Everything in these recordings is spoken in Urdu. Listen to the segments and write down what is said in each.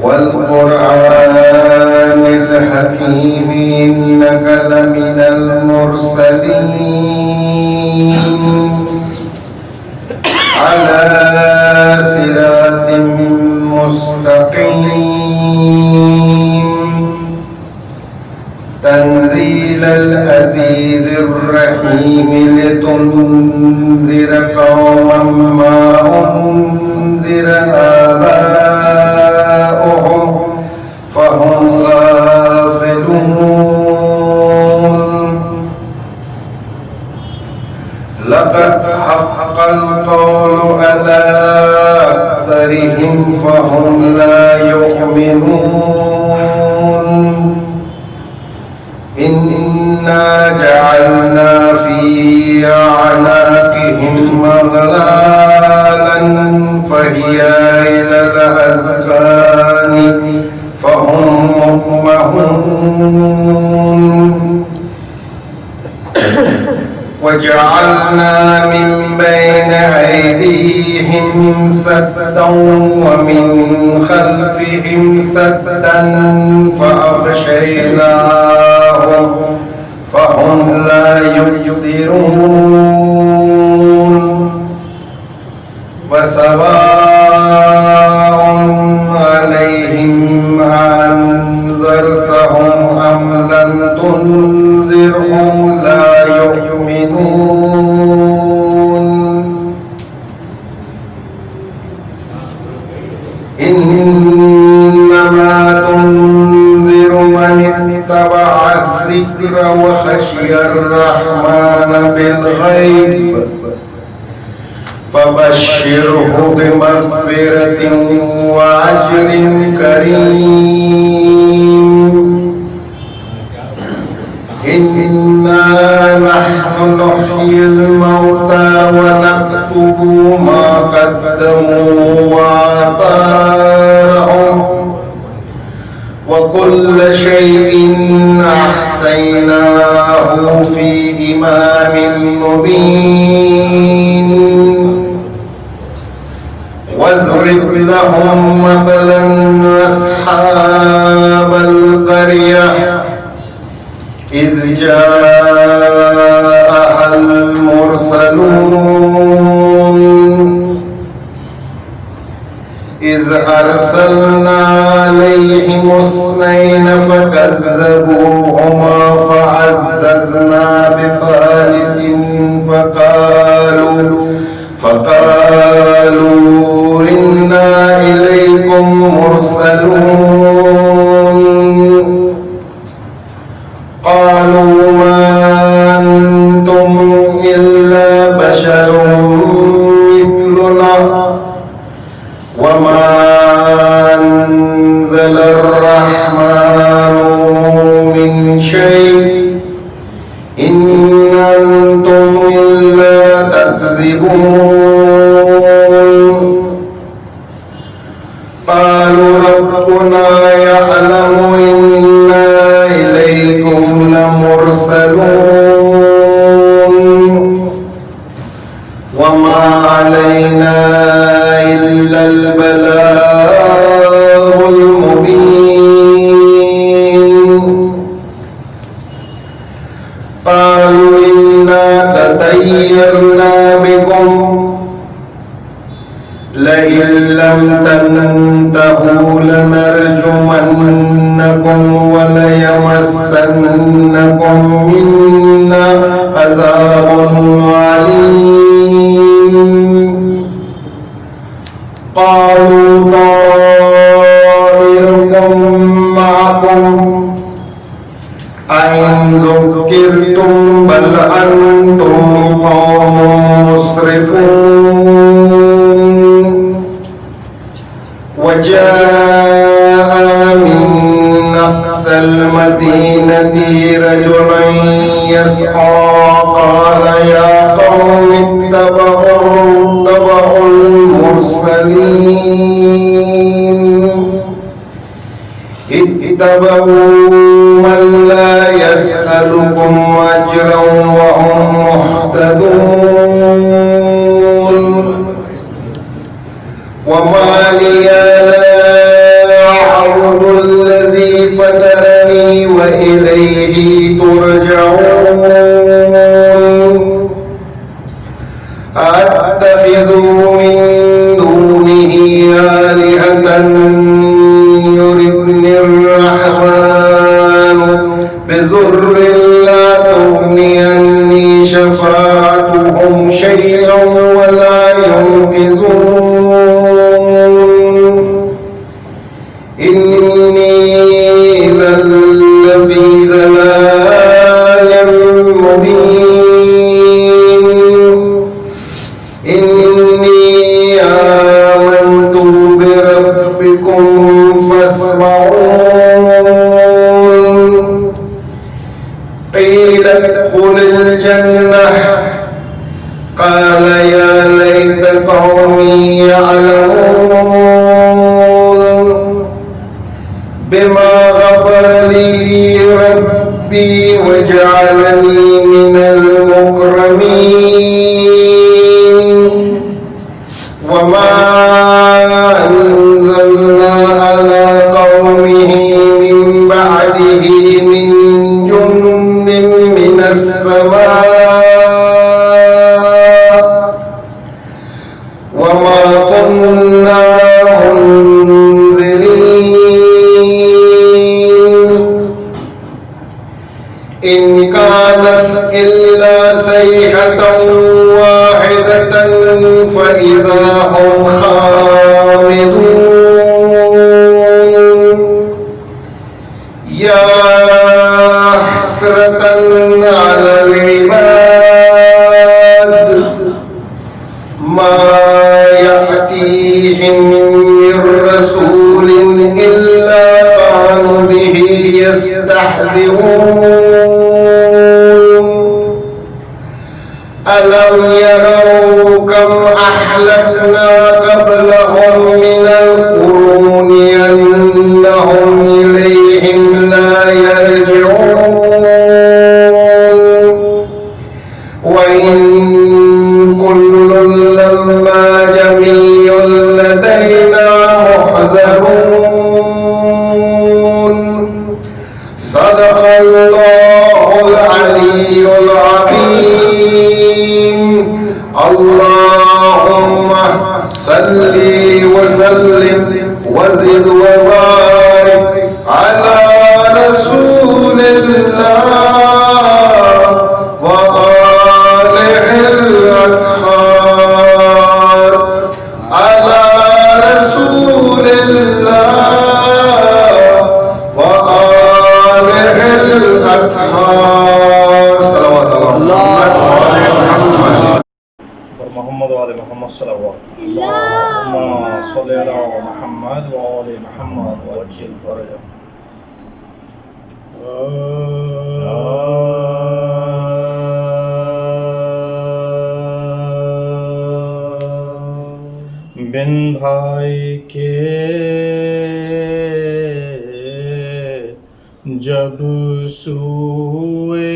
والقرآن الحكيم إنك لمن المرسلين على صراط مستقيم تنزيل العزيز الرحيم لتنذر قوما ما أنذر آباؤهم فهم غافلون لقد حق القول على أكثرهم فهم لا يؤمنون إنا جعلنا في أعناقهم أغلالا فهي إلى الأذقان فهم مقمحون وجعلنا من بين أيديهم سدا ومن خلفهم سدا فأغشيناهم فهم لا يبصرون وسواء عليهم أنذرتهم أم لم تنذرهم لا يؤمنون إنما تنذر من اتبع الذكر وخشي الرحمن بالغيب فبشره بمغفرة وأجر كريم إنا نحن نحيي الموتى ونكتب ما قدموا وآثارهم وكل شيء أحصيناه في إمام مبين واضرب لهم مثلا أصحاب القرية إذ جاءها المرسلون إذ أرسلنا عليهم اثنين فكذبوهما فعززنا بثالث فقالوا إنا إليكم مرسلون قالوا ما أنتم إلا بشر مثلنا وما أنزل الرحمن من شيء إن أنتم إلا تكذبون قالوا ربنا يعلم إنا إليكم لمرسلون وما علينا إلا البلاغ المبين قالوا إنا تطيرنا بكم لئن لم تنتهوا لنرجمنكم وليمسنكم منا عذاب عليم قالوا طائركم معكم أئن ذكرتم بل أنتم قوم مسرفون وجاء من أقصى المدينة رجل يسعى قال يا قوم اتبعوا المرسلين اتبعوا من لا يسألكم أجرا وهم مهتدون وما لي لا أعبد الذي فطرني وإليه ترجعون أتخذ من دونه آلهة يردني الرحمن بضر لا تغني عني شفاعتهم شيئا ولا ينقذون إني إذا لفي ضلال مبين إني آمنت بربكم فاسمعون قيل ادخل الجنة قال يا ليت قومي يعلمون بما غفر لي ربي وجعلني من المكرمين وما أنزلنا على قومه من بعده من جند من السماء وما كنا منزلين إن كانت إلا صيحة واحدة فإذا هم خامدون يا حسرة على العباد ما يأتيهم من رسول إلا كانوا به يستهزئون ألم يروا كم أهلكنا قبلهم من القرون أنهم إليهم لا يرجعون وإن كل لما جميع لدينا محضرون صدق الله العلي العظيم اللهم صل وسلم وزد وبارك على رسول الله وآله الأطهار على رسول الله وآله الأطهار صلوات الله محمد وآل محمد صلوات اللهم صل على محمد وآل محمد وعجل فرجه بن بھائی کے جب سوئے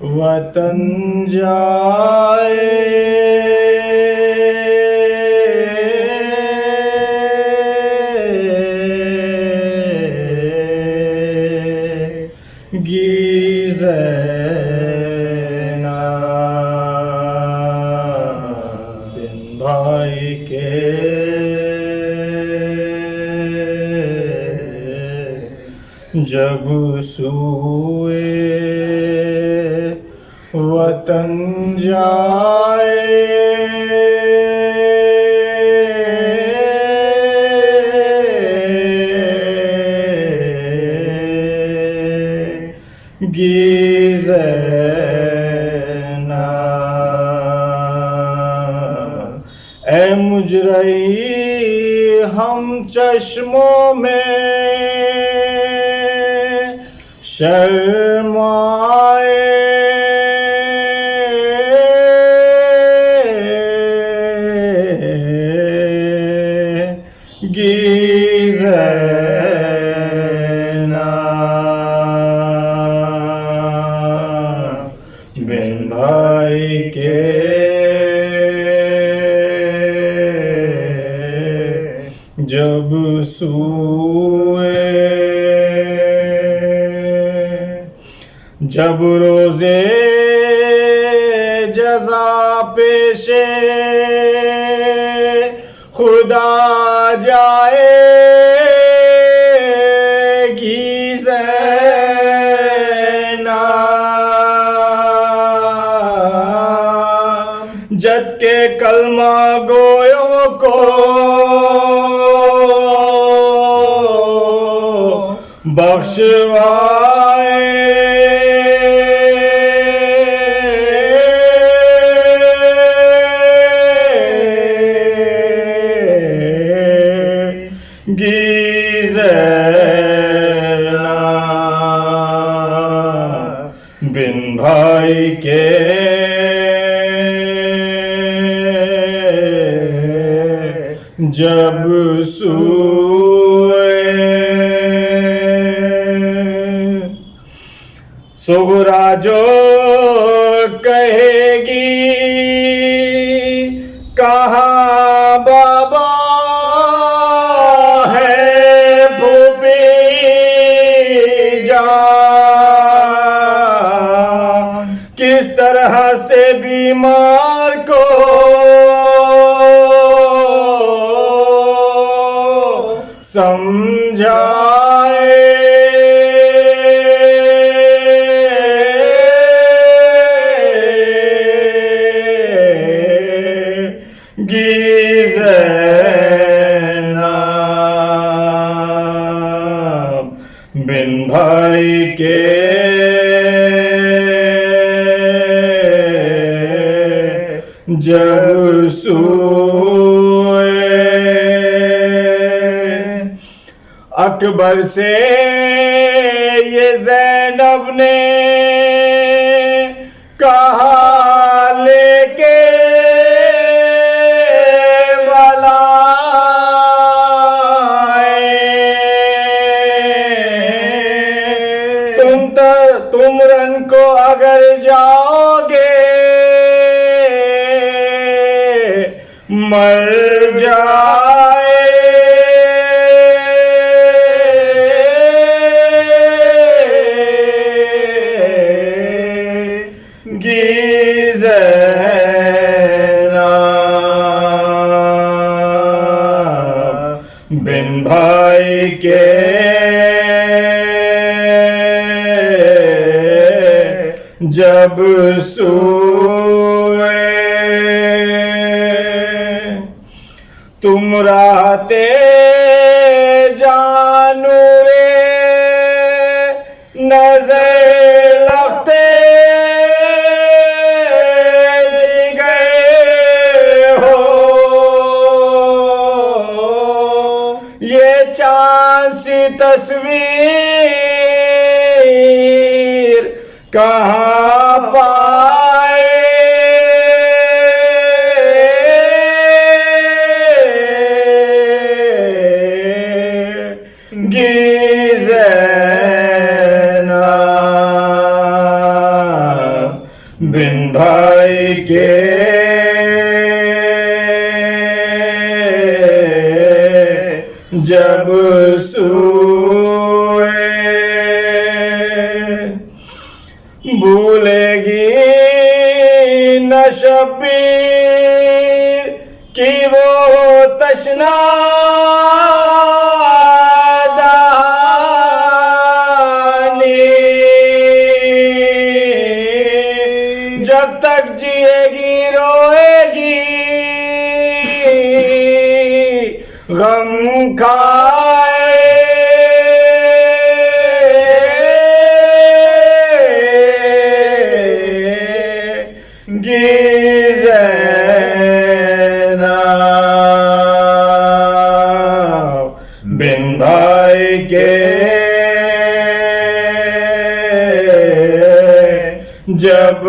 وطن جائے گی زینب بن بھائی کے جب سوئے وطن جائے گی زینب اے مجرئی ہم چشموں میں شرمائے گی زینب جب روزے جزا پیشے خدا جائے گی زینب، جد کے کلمہ گویوں کو بخشوائے گی زینب بن بھائی کے جب سوئے، سغرا جو کہے گی کہاں بابا ہے پھوپھی جان، کس طرح سے بیمار کو سمجھائے گی زینب بن بھائی کے جب سوئے، اکبر سے یہ زینب نے کہا لے کے تم رن کو اگر جاؤ گے مر جائے گی زینب بن بھائی کے جب سوئے، تم رہتے جانورے نظر لگتے جی گئے ہو، یہ چاند سی تصویر کہاں پائے گی زینب بن بھائی کے جب سوئے، بھولے گی نہ شبیر کی وہ تشنا دہانی، جب تک جیے گی روئے گی غم کھائے گی زینب بن بھائی کے جب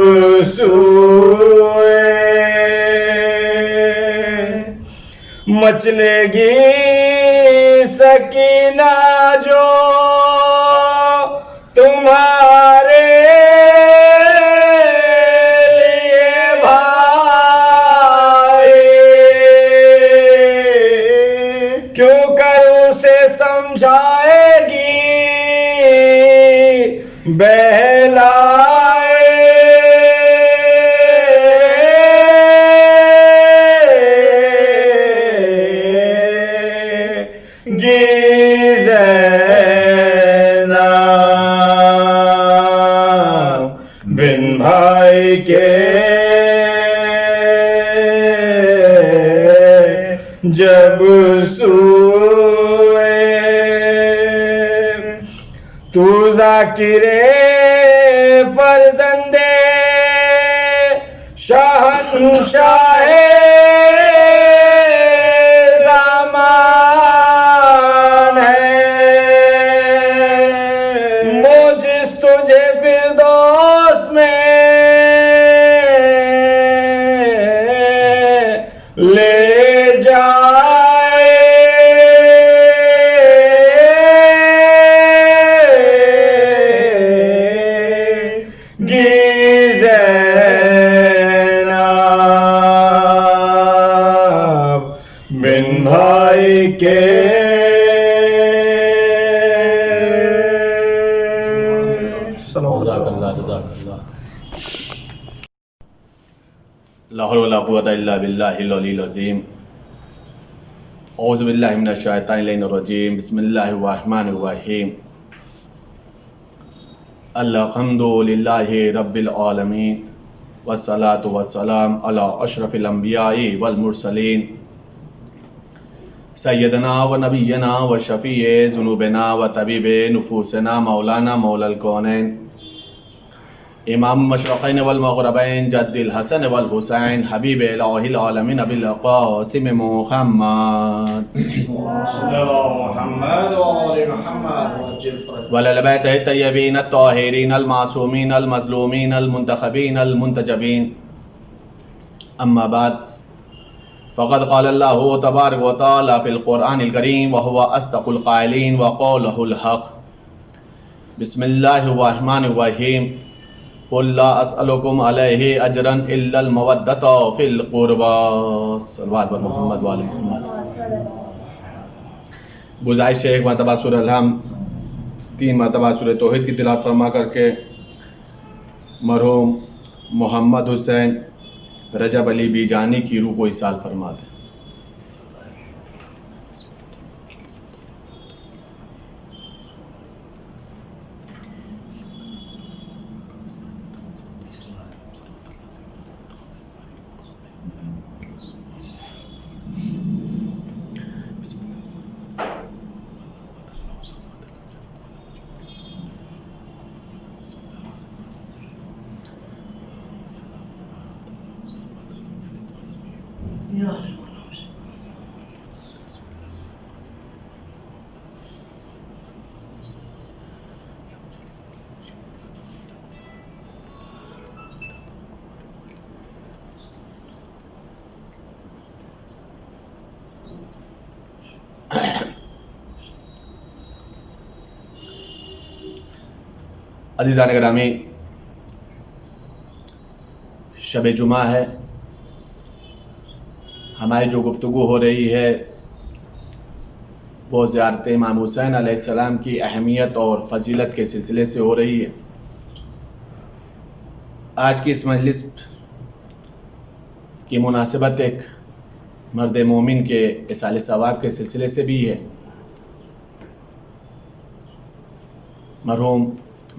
سوئے، مچلے گی سکینہ جو تمہارے لیے بھائی، کیوں کر اسے سمجھائے گی بہلا بن بھائی کے جب سوئے تو ذاکر فرزند شہنشاہ زمان ہے، موجز تجھے فردوس میں لے جائے گی زینب بن بھائی کے جزاک اللہ جزاک اللہ. لا حول ولا قوة الا باللہ العلی العظیم. اعوذ باللہ من الشیطان الرجیم. بسم اللہ الرحمن الرحیم. الحمد للہ رب العالمین والصلاة والسلام علی اشرف الانبیاء والمرسلین سیدنا و نبینا و شفیع ذنوبنا و طبیب نفوسنا مولانا مولا الکونین امام المشرقین والمغربین جد الحسن والحسین حبیب الہ العالمین ابی القاسم محمد محمد وآل محمد وعجل فرج والبیت الطیبین الطاہرین المعصومین المظلومین المنتخبین المنتجبین. اما بعد فقد قال اللہ تبارک و تعالی فی القرآن الکریم وهو اصدق القائلین وقولہ الحق. بسم اللہ الرحمن الرحیم. قل لا اسألکم علیہ اجرا الا المودۃ فی القربى. صلوات بر محمد وآل محمد. گزارش ہے ایک مرتبہ سورہ الحمد 3 مرتبہ سورہ توحید کی تلاوت فرما کر کے مرحوم محمد حسین رجب علی بیجانی کی روح کو ایصال فرما دیں. عزیزان گرامی، شب جمعہ ہے. ہماری جو گفتگو ہو رہی ہے وہ زیارت امام حسین علیہ السلام کی اہمیت اور فضیلت کے سلسلے سے ہو رہی ہے. آج کی اس مجلس کی مناسبت ایک مرد مومن کے اصال ثواب کے سلسلے سے بھی ہے. مرحوم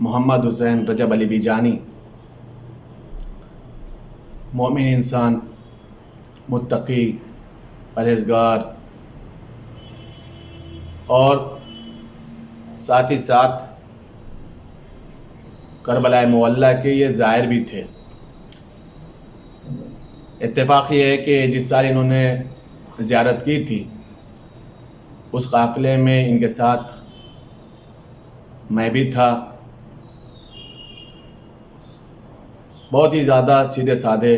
محمد حسین رجب علی بیجانی مومن انسان، متقی، پرہیزگار اور ساتھ ہی ساتھ کربلا معلیٰ کے یہ زائر بھی تھے. اتفاق یہ ہے کہ جس سال انہوں نے زیارت کی تھی اس قافلے میں ان کے ساتھ میں بھی تھا. بہت ہی زیادہ سیدھے سادھے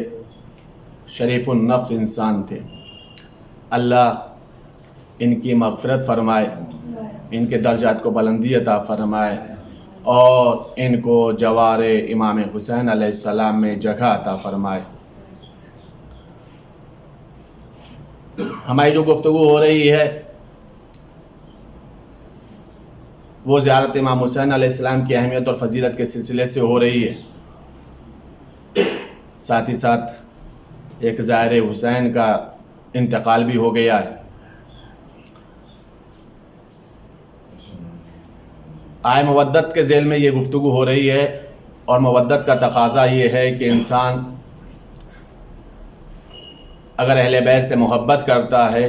شریف النفس انسان تھے. اللہ ان کی مغفرت فرمائے، ان کے درجات کو بلندی عطا فرمائے اور ان کو جوار امام حسین علیہ السلام میں جگہ عطا فرمائے. ہماری جو گفتگو ہو رہی ہے وہ زیارت امام حسین علیہ السلام کی اہمیت اور فضیلت کے سلسلے سے ہو رہی ہے. ساتھ ہی ساتھ ایک زائر حسین کا انتقال بھی ہو گیا ہے. آئے مودت کے ذیل میں یہ گفتگو ہو رہی ہے اور مودت کا تقاضا یہ ہے کہ انسان اگر اہل بیت سے محبت کرتا ہے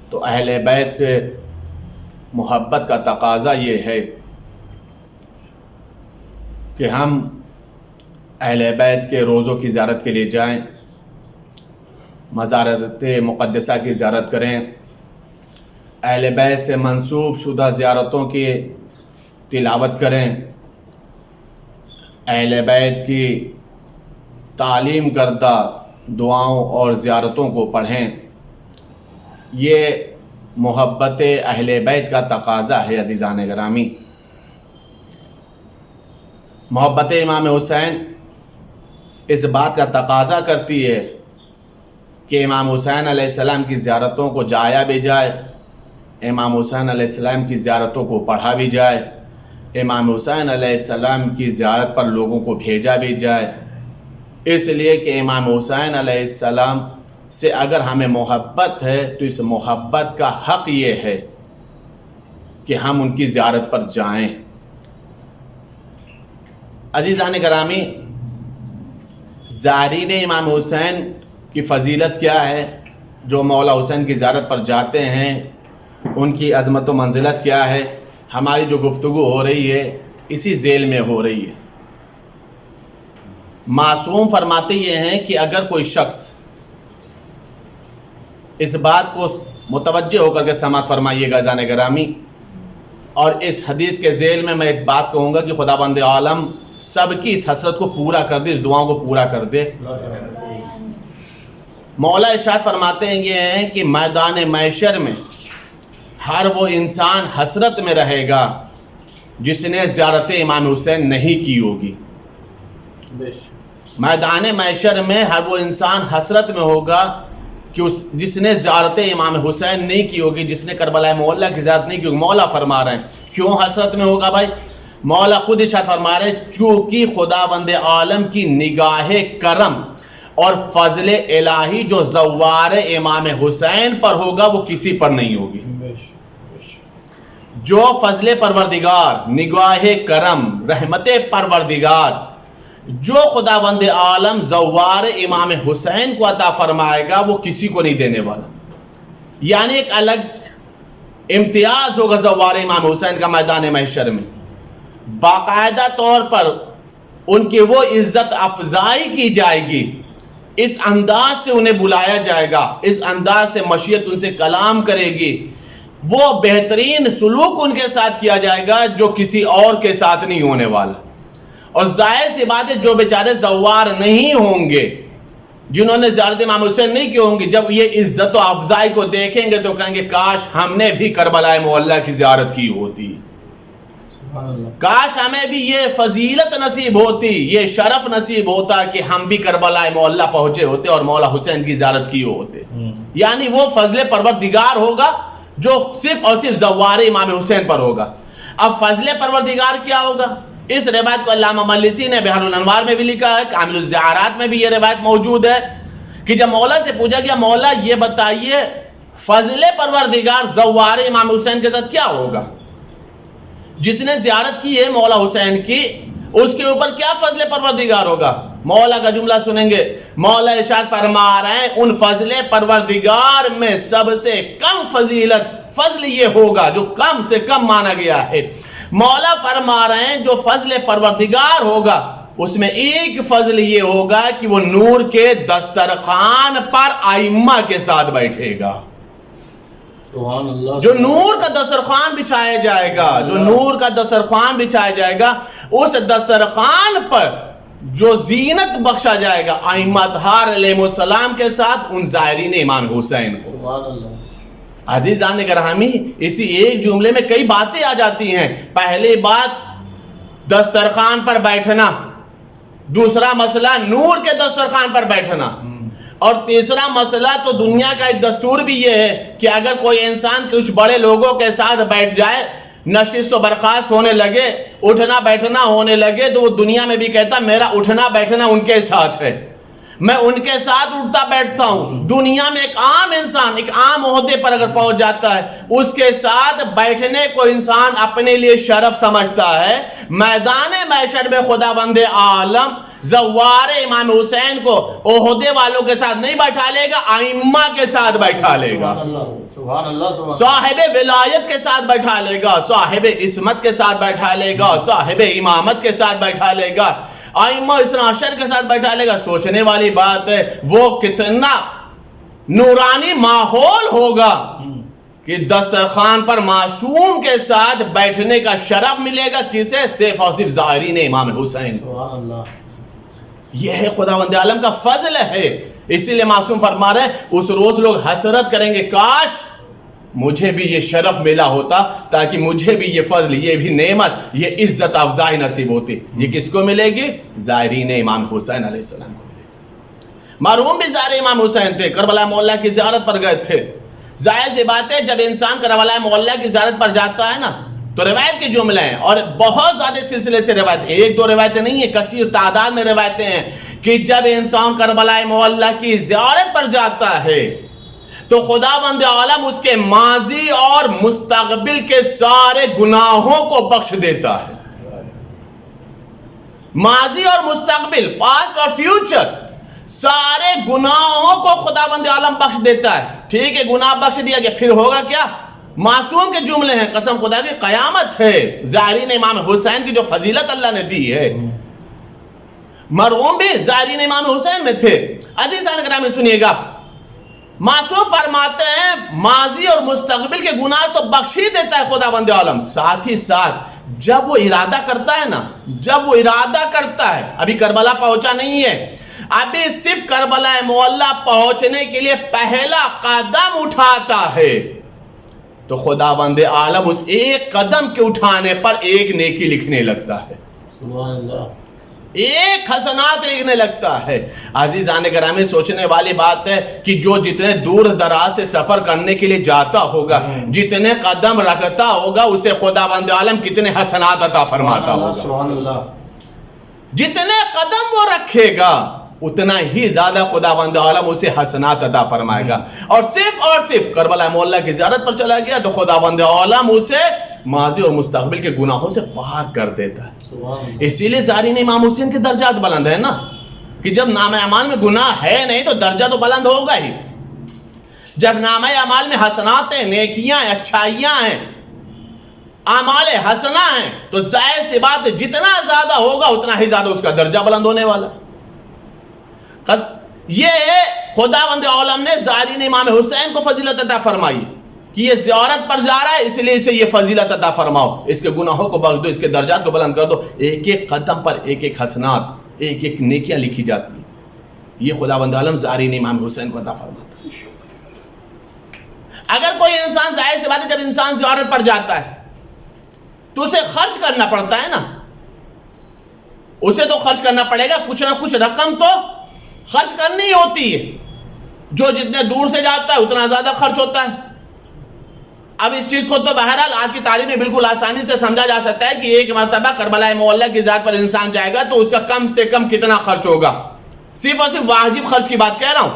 تو اہل بیت سے محبت کا تقاضا یہ ہے کہ ہم اہل بیت کے روضوں کی زیارت کے لیے جائیں، مزارات مقدسہ کی زیارت کریں، اہل بیت سے منسوب شدہ زیارتوں کی تلاوت کریں، اہل بیت کی تعلیم کردہ دعاؤں اور زیارتوں کو پڑھیں۔ یہ محبت اہل بیت کا تقاضا ہے۔ عزیزان گرامی، محبت امام حسین اس بات کا تقاضا کرتی ہے کہ امام حسین علیہ السلام کی زیارتوں کو جایا بھی جائے، امام حسین علیہ السلام کی زیارتوں کو پڑھا بھی جائے، امام حسین علیہ السلام کی زیارت پر لوگوں کو بھیجا بھی جائے، اس لیے کہ امام حسین علیہ السلام سے اگر ہمیں محبت ہے تو اس محبت کا حق یہ ہے کہ ہم ان کی زیارت پر جائیں۔ عزیزان گرامی، زائرین امام حسین کی فضیلت کیا ہے؟ جو مولا حسین کی زیارت پر جاتے ہیں ان کی عظمت و منزلت کیا ہے؟ ہماری جو گفتگو ہو رہی ہے اسی ذیل میں ہو رہی ہے۔ معصوم فرماتے یہ ہیں کہ اگر کوئی شخص اس بات کو متوجہ ہو کر کے سماعت فرمائیے گا عزیزان گرامی، اور اس حدیث کے ذیل میں ایک بات کہوں گا کہ خدا بند عالم سب کی اس حسرت کو پورا کر دے، اس دعاؤں کو پورا کر دے۔ مولا ارشاد فرماتے ہیں یہ ہیں کہ میدان محشر میں ہر وہ انسان حسرت میں رہے گا جس نے زیارت امام حسین نہیں کی ہوگی۔ میدان محشر میں ہر وہ انسان حسرت میں ہوگا کہ جس نے زیارت امام حسین نہیں کی ہوگی، جس نے کربلا معلی کی زیارت نہیں کی ہوگی۔ مولا فرما رہے ہیں کیوں حسرت میں ہوگا بھائی؟ مولا خود ارشاد فرما رہے ہیں چونکہ خدا بند عالم کی نگاہ کرم اور فضل الہی جو زوار امام حسین پر ہوگا وہ کسی پر نہیں ہوگی۔ جو فضل پروردگار، نگاہ کرم، رحمت پروردگار جو خدا بند عالم زوار امام حسین کو عطا فرمائے گا وہ کسی کو نہیں دینے والا، یعنی ایک الگ امتیاز ہوگا زوار امام حسین کا میدان محشر میں۔ باقاعدہ طور پر ان کی وہ عزت افزائی کی جائے گی، اس انداز سے انہیں بلایا جائے گا، اس انداز سے مشیت ان سے کلام کرے گی، وہ بہترین سلوک ان کے ساتھ کیا جائے گا جو کسی اور کے ساتھ نہیں ہونے والا۔ اور ظاہر سی بات ہے جو بیچارے زوار نہیں ہوں گے، جنہوں نے زیارت امام حسین نہیں کی ہوں گی، جب یہ عزت و افزائی کو دیکھیں گے تو کہیں گے کاش ہم نے بھی کربلا معلی کی زیارت کی ہوتی، کاش ہمیں بھی یہ فضیلت نصیب ہوتی، یہ شرف نصیب ہوتا کہ ہم بھی کربلا معلی پہنچے ہوتے اور مولا حسین کی زیارت کی ہوتے۔ یعنی وہ فضل پروردگار ہوگا جو صرف اور صرف زوار امام حسین پر ہوگا۔ اب فضل پروردگار کیا ہوگا؟ اس روایت کو علامہ مجلسی نے بحر الانوار میں بھی لکھا ہے، کامل الزیارات میں بھی یہ روایت موجود ہے کہ جب مولا سے پوچھا گیا مولا یہ بتائیے فضل پروردگار زوار امام حسین کے ساتھ کیا ہوگا؟ جس نے زیارت کی ہے مولا حسین کی اس کے اوپر کیا فضل پروردگار ہوگا؟ مولا کا جملہ سنیں گے، مولا ارشاد فرما رہے ہیں ان فضل پروردگار میں سب سے کم فضیلت فضل یہ ہوگا جو کم سے کم مانا گیا ہے۔ مولا فرما رہے ہیں جو فضل پروردگار ہوگا اس میں ایک فضل یہ ہوگا کہ وہ نور کے دسترخوان پر ائمہ کے ساتھ بیٹھے گا۔ سبحان اللہ۔ جو نور کا دسترخوان بچھایا جائے گا، جو نور کا دسترخوان بچھایا جائے گا، اس دسترخوان پر جو زینت بخشا جائے گا ائمہ اطہار علیہ السلام کے ساتھ ان زائرین امام حسین کو۔ سبحان اللہ۔ عزیزان گرامی، اسی ایک جملے میں کئی باتیں آ جاتی ہیں۔ پہلی بات دسترخوان پر بیٹھنا، دوسرا مسئلہ نور کے دسترخوان پر بیٹھنا، اور تیسرا مسئلہ تو دنیا کا ایک دستور بھی یہ ہے کہ اگر کوئی انسان کچھ بڑے لوگوں کے ساتھ بیٹھ جائے، نشست و برخاست ہونے لگے، اٹھنا بیٹھنا ہونے لگے، تو وہ دنیا میں بھی کہتا میرا اٹھنا بیٹھنا ان کے ساتھ ہے۔ میں ان کے ساتھ اٹھتا بیٹھتا ہوں. دنیا میں ایک عام انسان ایک عام عہدے پر اگر پہنچ جاتا ہے, اس کے ساتھ بیٹھنے کو انسان اپنے لیے شرف سمجھتا ہے. میدان محشر میں خداوند عالم زوار امام حسین کو عہدے والوں کے ساتھ نہیں بیٹھا لے گا, ائمہ کے ساتھ بیٹھا لے گا, سبحان اللہ, صاحب ولایت کے ساتھ بیٹھا لے گا, صاحب عصمت کے ساتھ بیٹھا لے گا, صاحب امامت کے ساتھ بیٹھا لے گا, ائمہ اثنا عشر کے ساتھ بیٹھا لے گا. سوچنے والی بات ہے وہ کتنا نورانی ماحول ہوگا کہ دسترخوان پر معصوم کے ساتھ بیٹھنے کا شرف ملے گا. کسے؟ صرف اور صرف زائرین امام حسین. سبحان اللہ. یہ ہے خداوند عالم کا فضل ہے. اسی لیے معصوم فرما رہے ہیں اس روز لوگ حسرت کریں گے, کاش مجھے بھی یہ شرف ملا ہوتا, تاکہ مجھے بھی یہ فضل, یہ بھی نعمت, یہ عزت افزائی نصیب ہوتی. یہ کس کو ملے گی؟ زائرین امام حسین علیہ السلام کو ملے گی. مرحوم بھی زائر امام حسین تھے, کربلا معلیٰ کی زیارت پر گئے تھے. ظاہر سی بات ہے جب انسان کربلا معلیٰ کی زیارت پر جاتا ہے نا, تو روایت کے جملے ہیں, اور بہت زیادہ سلسلے سے روایتیں, ایک دو روایتیں نہیں ہیں, کثیر تعداد میں روایتیں ہیں کہ جب انسان کربلا معلیٰ کی زیارت پر جاتا ہے تو خداوند عالم اس کے ماضی اور مستقبل کے سارے گناہوں کو بخش دیتا ہے. ماضی اور مستقبل, پاسٹ اور فیوچر, سارے گناہوں کو خداوند عالم بخش دیتا ہے. ٹھیک ہے, گناہ بخش دیا گیا, پھر ہوگا کیا؟ معصوم کے جملے ہیں, قسم خدا کی قیامت ہے. زائرین امام حسین کی جو فضیلت اللہ نے دی ہے, مرحوم بھی زائرین امام حسین میں تھے. عزیزان کرام سنیے گا, معصوم فرماتے ہیں ماضی اور مستقبل کے گناہ تو بخش ہی دیتا ہے خداوند عالم, ساتھ ہی ساتھ جب وہ ارادہ کرتا ہے نا, جب وہ ارادہ کرتا ہے, ابھی کربلا پہنچا نہیں ہے, ابھی صرف کربلا معلیٰ پہنچنے کے لیے پہلا قدم اٹھاتا ہے, تو خداوند عالم اس ایک قدم کے اٹھانے پر ایک نیکی لکھنے لگتا ہے. سبحان اللہ. ایک حسنات لکھنے لگتا ہے. عزیزان گرامی, سوچنے والی بات ہے کہ جو جتنے دور دراز سے سفر کرنے کے لیے جاتا ہوگا, جتنے قدم رکھتا ہوگا, اسے خداوند عالم کتنے حسنات عطا فرماتا ہوگا. سبحان اللہ. جتنے قدم وہ رکھے گا اتنا ہی زیادہ خداوند عالم اسے حسنات عطا فرمائے گا. اور صرف کربلا معلیٰ کی زیارت پر چلا گیا تو خداوند عالم اسے ماضی اور مستقبل کے گناہوں سے پاک کر دیتا ہے. اسی لیے زائرین امام حسین کے درجات بلند ہیں نا, کہ جب نامہ اعمال میں گناہ ہے نہیں تو درجہ تو بلند ہوگا ہی. جب نامہ اعمال میں حسنات ہیں, نیکیاں ہیں, اچھائیاں ہیں, اعمال حسنہ ہیں, تو ظاہر سی بات ہے جتنا زیادہ ہوگا اتنا ہی زیادہ اس کا درجہ بلند ہونے والا. یہ ہے خداوند عالم نے زائرین امام حسین کو فضیلت عطا فرمائی کہ یہ زیارت پر جا رہا ہے, اس لیے اسے یہ فضیلت عطا فرماؤ, اس کے گناہوں کو بخش دو, اس کے درجات کو بلند کر دو. ایک ایک قدم پر ایک ایک حسنات, ایک ایک نیکیاں لکھی جاتی ہیں. یہ خداوند عالم زائرین امام حسین کو عطا فرماتا ہے. اگر کوئی انسان, ظاہر سی بات ہے جب انسان زیارت پر جاتا ہے تو اسے خرچ کرنا پڑتا ہے نا, اسے تو خرچ کرنا پڑے گا, کچھ نہ کچھ رقم تو خرچ کرنی ہوتی ہے. جو جتنے دور سے جاتا ہے اتنا زیادہ خرچ ہوتا ہے. اب اس چیز کو تو بہرحال آج کی تعلیم میں بالکل آسانی سے سمجھا جا سکتا ہے کہ ایک مرتبہ کربلا معلیٰ کی ذات پر انسان جائے گا تو اس کا کم سے کم کتنا خرچ ہوگا. صرف اور صرف واجب خرچ کی بات کہہ رہا ہوں,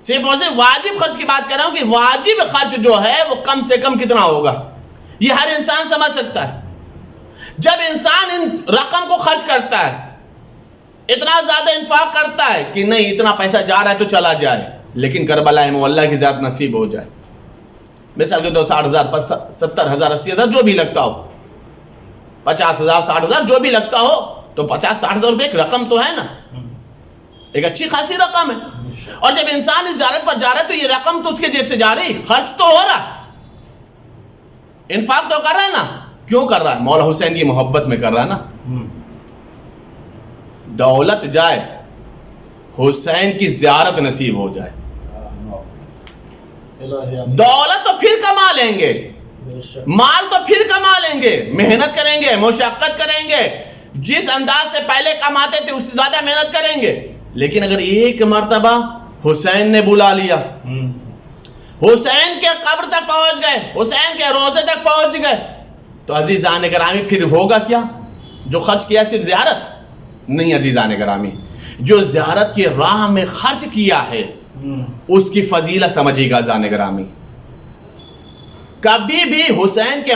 صرف اور صرف واجب خرچ کی بات کہہ رہا ہوں کہ واجب خرچ جو ہے وہ کم سے کم کتنا ہوگا, یہ ہر انسان سمجھ سکتا ہے. جب انسان ان رقم کو خرچ کرتا ہے, اتنا زیادہ انفاق کرتا ہے کہ نہیں اتنا پیسہ جا رہا ہے تو چلا جائے, لیکن کربلا معلیٰ کی ذات نصیب ہو جائے, مثال کے 60,000 70,000 80,000 جو بھی لگتا ہو, 50,000 60,000 جو بھی لگتا ہو, تو 50-60,000 روپے ایک رقم تو ہے نا, ایک اچھی خاصی رقم ہے. اور جب انسان اس زیارت پر جا رہا ہے تو یہ رقم تو اس کے جیب سے جا رہی, خرچ تو ہو رہا, انفاق تو کر رہا ہے نا. کیوں کر رہا ہے؟ مولا حسین کی محبت میں کر رہا ہے نا. دولت جائے, حسین کی زیارت نصیب ہو جائے. دولت تو پھر کما لیں گے, مال تو پھر کما لیں گے, محنت کریں گے, مشقت کریں گے, جس انداز سے پہلے کماتے تھے اس سے زیادہ محنت کریں گے. لیکن اگر ایک مرتبہ حسین نے بلا لیا, حسین کے قبر تک پہنچ گئے, حسین کے روضے تک پہنچ گئے, تو عزیزان گرامی پھر ہوگا کیا؟ جو خرچ کیا صرف زیارت, نہیں عزیزان گرامی، جو زیارت کی راہ میں خرچ کیا ہے اس کی فضیلت سمجھے گا عزیزان گرامی۔ کبھی بھی حسین کے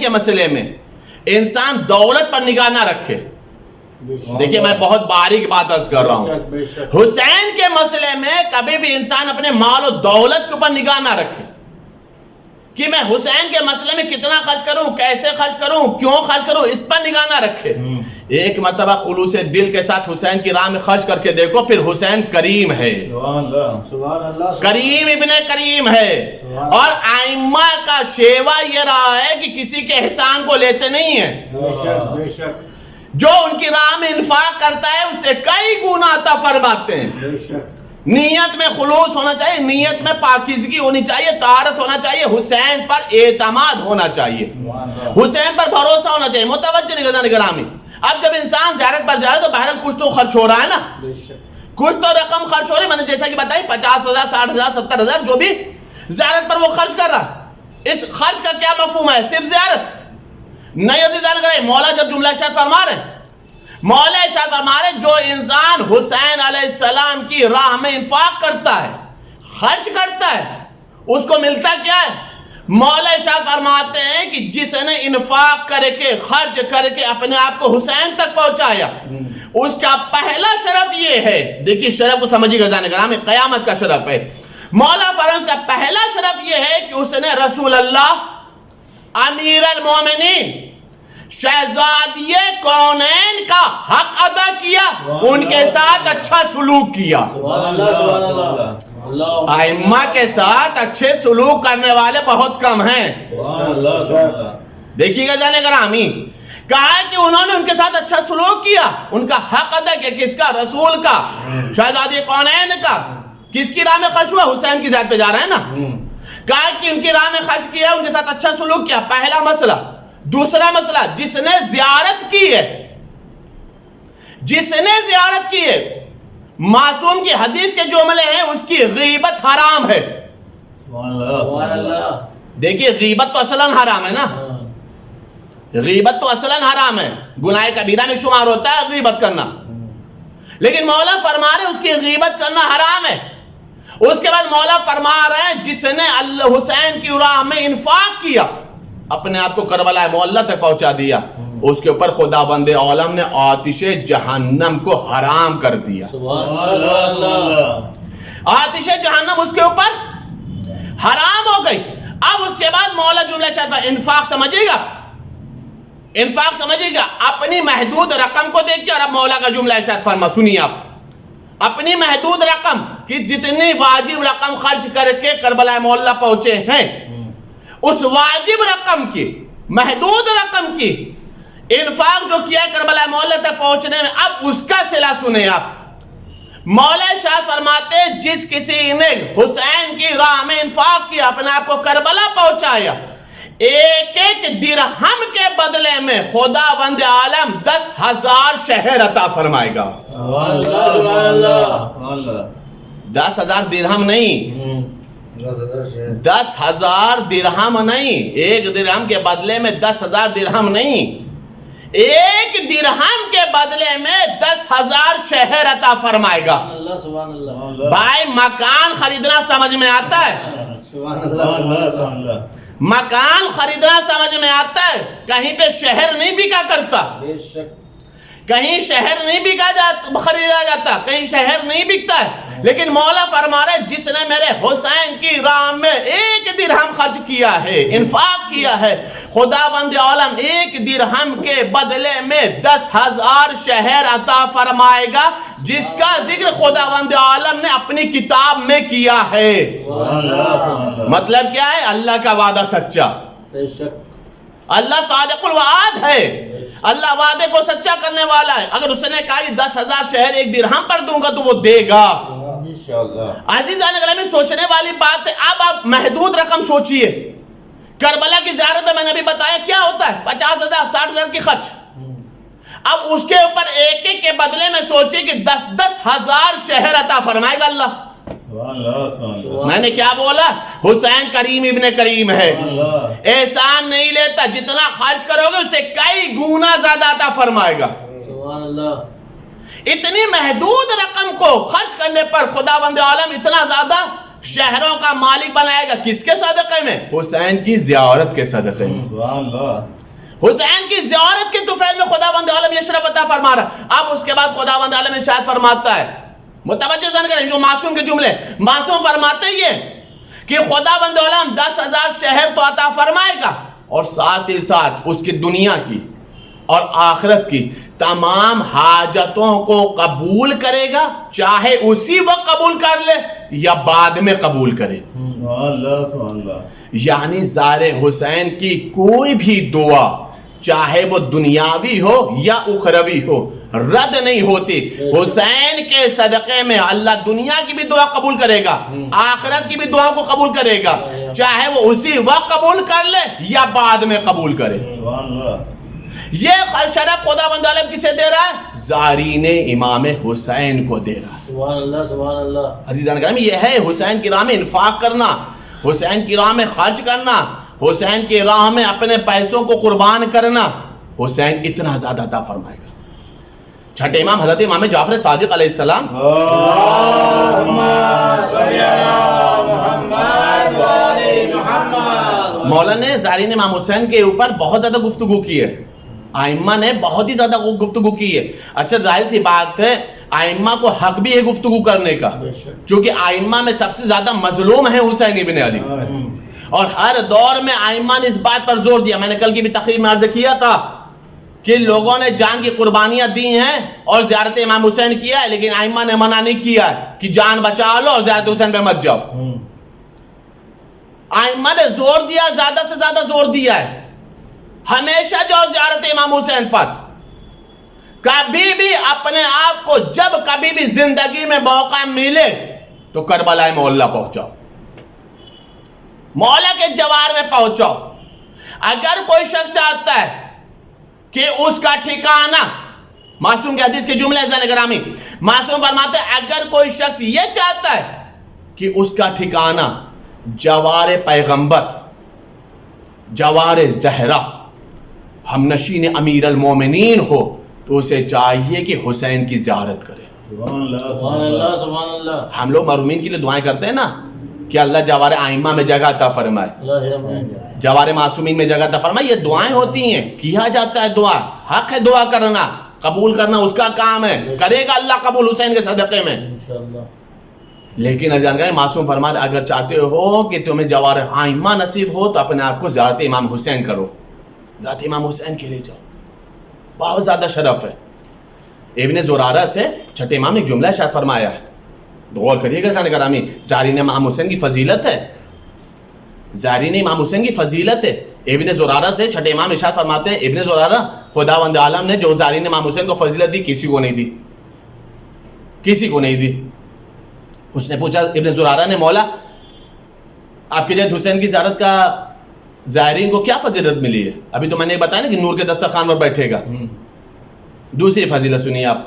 مسئلے میں انسان دولت پر نگاہ نہ رکھے۔ دیکھیں میں بہت باریک بات عرض کر رہا ہوں، حسین کے مسئلے میں کبھی بھی انسان اپنے مال و دولت کے اوپر نگاہ نہ رکھے کہ میں حسین کے مسئلے میں کتنا خرچ کروں، کیسے خرچ کروں، کیوں خرچ کروں، اس پر نگاہ نہ رکھے۔ ایک مرتبہ خلوص دل کے ساتھ حسین کی راہ میں خرچ کر کے دیکھو، پھر حسین کریم ہے، سبحان اللہ، کریم ابن کریم ہے۔ اور ائمہ کا شیوا یہ رہا ہے کہ کسی کے احسان کو لیتے نہیں ہیں، بے شک بے شک جو ان کی راہ میں انفاق کرتا ہے اسے کئی گنا عطا فرماتے ہیں۔ بے شک نیت میں خلوص ہونا چاہیے، نیت میں پاکیزگی ہونی چاہیے، طہارت ہونا چاہیے، حسین پر اعتماد ہونا چاہیے، حسین پر بھروسہ ہونا چاہیے۔ متوجہ نگران گرامی، اب جب انسان زیارت پر جائے تو بہرحال کچھ تو خرچ ہو رہا ہے نا، بے شک کچھ تو رقم خرچ ہو رہی ہے۔ میں نے جیسا کہ بتائی 50,000 60,000 70,000 جو بھی زیارت پر وہ خرچ کر رہا ہے، اس خرچ کا کیا مفہوم ہے؟ صرف زیارت نہیں عزیزان گرامی۔ مولا جب جملہ ارشاد فرما رہے ہیں، مولا ارشاد فرما رہے ہیں جو انسان حسین علیہ السلام کی راہ میں انفاق کرتا ہے، خرچ کرتا ہے، اس کو ملتا کیا ہے؟ مولا ارشاد فرماتے ہیں کہ جس نے انفاق کر کے خرچ کر کے اپنے آپ کو حسین تک پہنچایا، اس کا پہلا شرف یہ ہے، دیکھیے شرف کو سمجھیے گا عزیزان گرامی، قیامت کا شرف ہے۔ مولا فرماتے ہیں اس کا پہلا شرف یہ ہے کہ اس نے رسول اللہ، امیر المومنین، شہزادی کونین کا حق ادا کیا، ان کے ساتھ اچھا سلوک کیا۔ سبحان اللہ، سبحان اللہ، اللہ ائمہ کے ساتھ اچھے سلوک کرنے والے بہت کم ہیں۔ دیکھیے گا جانے گرامی، کہا کہ انہوں نے ان کے ساتھ اچھا سلوک کیا، ان کا حق ادا کیا، کس کا؟ رسول کا، شہزادی کونین کا۔ کس کی راہ میں خرچ ہوا؟ حسین کی ذات پہ جا رہا ہے نا، کہا کہ ان کی راہ میں خرچ کیا، ان کے ساتھ اچھا سلوک کیا، پہلا مسئلہ۔ دوسرا مسئلہ، جس نے زیارت کی ہے، جس نے زیارت کی ہے، معصوم کی حدیث کے جملے ہیں، اس کی غیبت حرام ہے۔ سبحان اللہ، دیکھیے غیبت تو اصلاً حرام ہے نا، غیبت تو اصلاً حرام ہے، گناہ کبیرہ میں شمار ہوتا ہے غیبت کرنا، لیکن مولا فرما رہے ہیں اس کی غیبت کرنا حرام ہے۔ اس کے بعد مولا فرما رہے ہیں جس نے حسین کی راہ میں انفاق کیا، اپنے آپ کو کربلا معلیٰ تک پہنچا دیا، اس کے اوپر خداوند عالم نے آتش جہنم کو حرام کر دیا۔ سبحان اللہ، سبحان اللہ، آتش جہنم اس کے اوپر حرام ہو گئی۔ اب اس کے بعد مولا جملہ شاید انفاق سمجھے گا، انفاق سمجھے گا، اپنی محدود رقم کو دیکھیے۔ اور اب مولا کا جملہ ارشاد فرما، سنیے آپ، اپنی محدود رقم کی جتنی واجب رقم خرچ کر کے کربلا معلیٰ پہنچے ہیں، اس واجب رقم کی، محدود رقم کی انفاق جو کیا ہے کربلا معلیٰ تک پہنچنے میں، اب اس کا صلہ سنیں آپ۔ مولا ارشاد فرماتے ہیں جس کسی نے حسین کی راہ میں انفاق کیا، اپنے آپ کو کربلا پہنچایا، ایک ایک درہم کے بدلے میں خداوند عالم 10,000 شہر عطا فرمائے گا۔ سبحان اللہ، سبحان اللہ، 10,000 درہم نہیں، 10,000 درہم نہیں، ایک درہم کے بدلے میں 10,000 درہم نہیں، ایک درہم کے بدلے میں 10,000 شہر عطا فرمائے گا۔ سبحان اللہ، بھائی مکان خریدنا سمجھ میں آتا ہے، سبحان اللہ، سبحان اللہ، مکان خریدنا سمجھ میں آتا ہے، کہیں پہ شہر نہیں بکا کرتا، بے شک، کہیں شہر نہیں خریدا جاتا، کہیں شہر نہیں بکتا ہے، لیکن مولا فرما رہے جس نے میرے حسین کی راہ میں ایک درہم خرچ کیا ہے، انفاق کیا ہے، خداوند عالم ایک درہم کے بدلے میں 10,000 شہر عطا فرمائے گا، جس کا ذکر خداوند عالم نے اپنی کتاب میں کیا ہے۔ مطلب کیا ہے؟ اللہ کا وعدہ سچا، بے شک، اللہ صادق الوعد ہے، اللہ وعدے کو سچا کرنے والا ہے۔ اگر اس نے کہا 10,000 شہر ایک درہم پر دوں گا تو وہ دے گا۔ عزیزان گرامی سوچنے والی بات ہے۔ اب آپ محدود رقم سوچئے، کربلا کی زیارت میں نے ابھی بتایا کیا ہوتا ہے، 50,000 60,000 کی خرچ، اب اس کے اوپر ایک ایک کے بدلے میں سوچئے کہ 10,000 شہر عطا فرمائے گا اللہ۔ میں نے کیا بولا؟ حسین کریم ابن کریم ہے، احسان نہیں لیتا، جتنا خرچ کرو گے اس سے کئی گنا زیادہ عطا فرمائے گا۔ سبحان اللہ۔ اتنی محدود رقم کو خرچ کرنے پر خداوند عالم اتنا زیادہ شہروں کا مالک بنائے گا۔ کس کے صدقے میں؟ حسین کی زیارت کے صدقے میں۔ حسین کی زیارت کے طفیل میں خداوند عالم یہ شرف عطا فرما رہا۔ اب اس کے بعد خداوند عالم ارشاد فرماتا ہے، متوجہ سن کریں جو معصوم کے جملے، معصوم فرماتے یہ کہ خداوند عالم 10,000 شہر تو عطا فرمائے گا اور ساتھ ہی ساتھ اس کی دنیا کی اور آخرت کی تمام حاجتوں کو قبول کرے گا، چاہے اسی وقت قبول کر لے یا بعد میں قبول کرے۔ یعنی زار حسین کی کوئی بھی دعا، چاہے وہ دنیاوی ہو یا اخروی ہو، رد نہیں ہوتی۔ حسین کے صدقے میں اللہ دنیا کی بھی دعا قبول کرے گا، آخرت کی بھی دعا کو قبول کرے گا، چاہے وہ اسی وقت قبول کر لے یا بعد میں قبول کرے۔ یہ شرف خداوند عالم کسے دے رہا ہے؟ زائرین امام حسین کو دے رہا ہے۔ سبحان اللہ، سبحان اللہ۔ عزیزان گرامی، یہ ہے حسین کی راہ میں انفاق کرنا، حسین کی راہ میں خرچ کرنا، حسین کی راہ میں اپنے پیسوں کو قربان کرنا۔ حسین اتنا زیادہ عطا فرمائے گا۔ چھٹے امام حضرت امام جعفر صادق علیہ السلام، مولا نے زائرین امام حسین کے اوپر بہت زیادہ گفتگو کی ہے، ائمہ نے بہت ہی زیادہ گفتگو کی ہے۔ اچھا ظاہر سی بات ہے ائمہ کو حق بھی ہے گفتگو کرنے کا، چونکہ ائمہ میں سب سے زیادہ مظلوم ہے حسین ابن علی، اور ہر دور میں ائمہ نے اس بات پر زور دیا۔ میں نے کل کی بھی تقریر میں عرض کیا تھا کہ لوگوں نے جان کی قربانیاں دی ہیں اور زیارت امام حسین کیا ہے، لیکن ائمہ نے منع نہیں کیا ہے کہ جان بچا لو اور زیارت حسین پہ مت جاؤ۔ ائمہ نے زور دیا، زیادہ سے زیادہ زور دیا ہے، ہمیشہ جاؤ زیارت امام حسین پر۔ کبھی بھی اپنے آپ کو جب کبھی بھی زندگی میں موقع ملے تو کربلا مولا پہنچاؤ، مولا کے جوار میں پہنچاؤ۔ اگر کوئی شخص چاہتا ہے کہ اس کا ٹھکانہ، معصوم کی حدیث کے جملے زن گرامی، معصوم فرماتے ہیں اگر کوئی شخص یہ چاہتا ہے کہ اس کا ٹھکانہ جوار پیغمبر، جوار زہرا، ہمنشین امیر المومنین ہو، تو اسے چاہیے کہ حسین کی زیارت کرے۔ سبحان اللہ، سبحان اللہ۔ ہم لوگ مرحومین کے لیے دعائیں کرتے ہیں نا کہ اللہ جوار ائمہ میں جگہ عطا فرمائے، جوار معصومین میں جگہ عطا فرمائے۔ یہ دعائیں ہوتی ہیں، کیا جاتا ہے دعا، حق ہے دعا کرنا، قبول کرنا اس کا کام ہے، کرے گا اللہ قبول حسین کے صدقے میں۔ لیکن عزیزان معصوم فرماتے اگر چاہتے ہو کہ تمہیں جوار ائمہ نصیب ہو تو اپنے آپ کو زیارت امام حسین کرو، ذات امام حسین کے لیے جاؤ، بہت زیادہ شرف ہے۔ ابن زرارہ سے چھٹے امام نے ایک جملہ ارشاد فرمایا ہے، غور کریے گا زان گرامی، زائرین امام حسین کی فضیلت ہے، زائرین امام حسین کی فضیلت ہے۔ ابن زرارہ سے چھٹے امام ارشاد فرماتے ہیں، ابن زرارہ خداوند عالم نے جو زائرین امام حسین کو فضیلت دی کسی کو نہیں دی، کسی کو نہیں دی۔ اس نے پوچھا ابن زرارہ نے، مولا آپ کے جد حسین کی زیارت کا زائرین کو کیا فضیلت ملی ہے؟ ابھی تو میں نے بتایا نا کہ نور کے دسترخوان پر بیٹھے گا۔ دوسری فضیلت سنیے آپ۔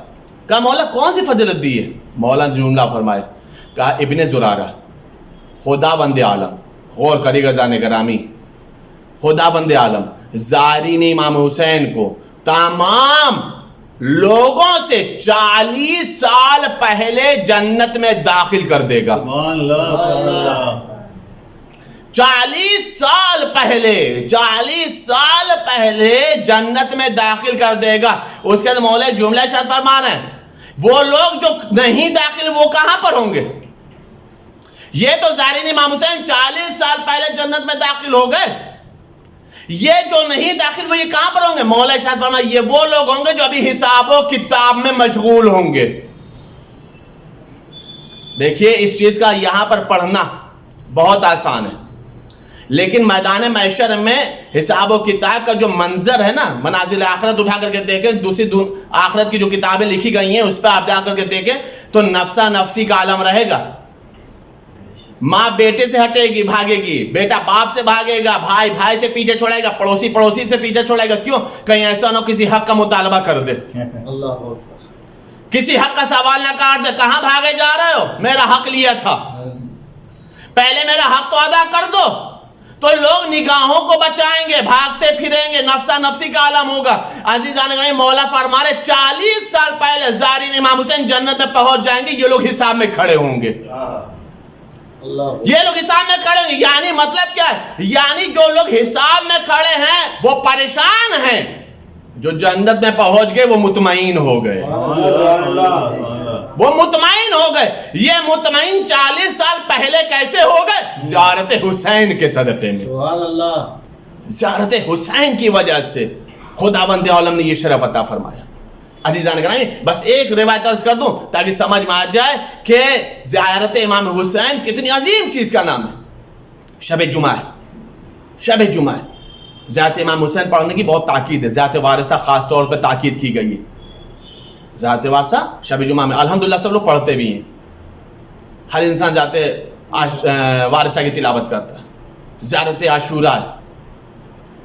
کہا مولا کون سی فضیلت دی ہے؟ مولا نے جملہ فرمایا، کہا ابن زرارہ خداوند عالم، غور کریے گا زان گرامی، خداوند عالم زائرین امام حسین کو تمام لوگوں سے 40 سال پہلے جنت میں داخل کر دے گا۔ 40 سال پہلے جنت میں داخل کر دے گا۔ اس کے بعد مولا جملہ ارشاد فرما رہے ہیں، وہ لوگ جو نہیں داخل وہ کہاں پر ہوں گے؟ یہ تو زائرین امام حسین 40 سال پہلے جنت میں داخل ہو گئے، یہ جو نہیں داخل وہ یہ کہاں پر ہوں گے؟ مولا ارشاد فرمایا یہ وہ لوگ ہوں گے جو ابھی حساب و کتاب میں مشغول ہوں گے۔ دیکھیے اس چیز کا یہاں پر پڑھنا بہت آسان ہے، لیکن میدان محشر میں حساب و کتاب کا جو منظر ہے نا، منازل آخرت اٹھا کر کے دیکھیں، دوسری آخرت کی جو کتابیں لکھی گئی ہیں اس پہ آپ جا کر کے دیکھیں تو نفسا نفسی کا عالم رہے گا۔ ماں بیٹے سے ہٹے گی، بھاگے گی، بیٹا باپ سے بھاگے گا، بھائی بھائی سے پیچھے چھوڑے گا، پڑوسی پڑوسی سے پیچھے چھوڑے گا۔ کیوں؟ کہیں ایسا نہ کسی حق کا مطالبہ کر دے، اللہ اکبر، کسی حق کا سوال نہ کاٹ دے. کہاں بھاگے جا رہے ہو؟ میرا حق لیا تھا، پہلے میرا حق تو ادا کر دو. تو لوگ نگاہوں کو بچائیں گے، بھاگتے پھریں گے، نفسا نفسی کا عالم ہوگا. عزیزان گرامی، مولا فرما رہے 40 سال پہلے زائرین امام حسین جنت میں پہنچ جائیں گے، یہ لوگ حساب میں کھڑے ہوں گے. یہ لوگ حساب میں کھڑے ہوں گے. یعنی مطلب کیا ہے؟ یعنی جو لوگ حساب میں کھڑے ہیں وہ پریشان ہیں، جو جنت میں پہنچ گئے وہ مطمئن ہو گئے. وہ مطمئن ہو گئے. یہ مطمئن 40 سال پہلے کیسے ہو گئے؟ زیارت حسین کے صدقے میں. سبحان اللہ. زیارت حسین کی وجہ سے خداوند عالم نے یہ شرف عطا فرمایا. عزیزان گرامی، بس ایک روایت عرض کر دوں تاکہ سمجھ میں آ جائے کہ زیارت امام حسین کتنی عظیم چیز کا نام ہے. شب جمعہ ہے، شب جمعہ ہے. زیارت امام حسین پڑھنے کی بہت تاکید ہے. زیارت وارثہ خاص طور پر تاکید کی گئی ہے. زیارت وارثہ شب جمعہ میں الحمدللہ سب لوگ پڑھتے بھی ہیں. ہر انسان زیارت وارثہ کی تلاوت کرتا ہے. زیارت عاشوراء ہے.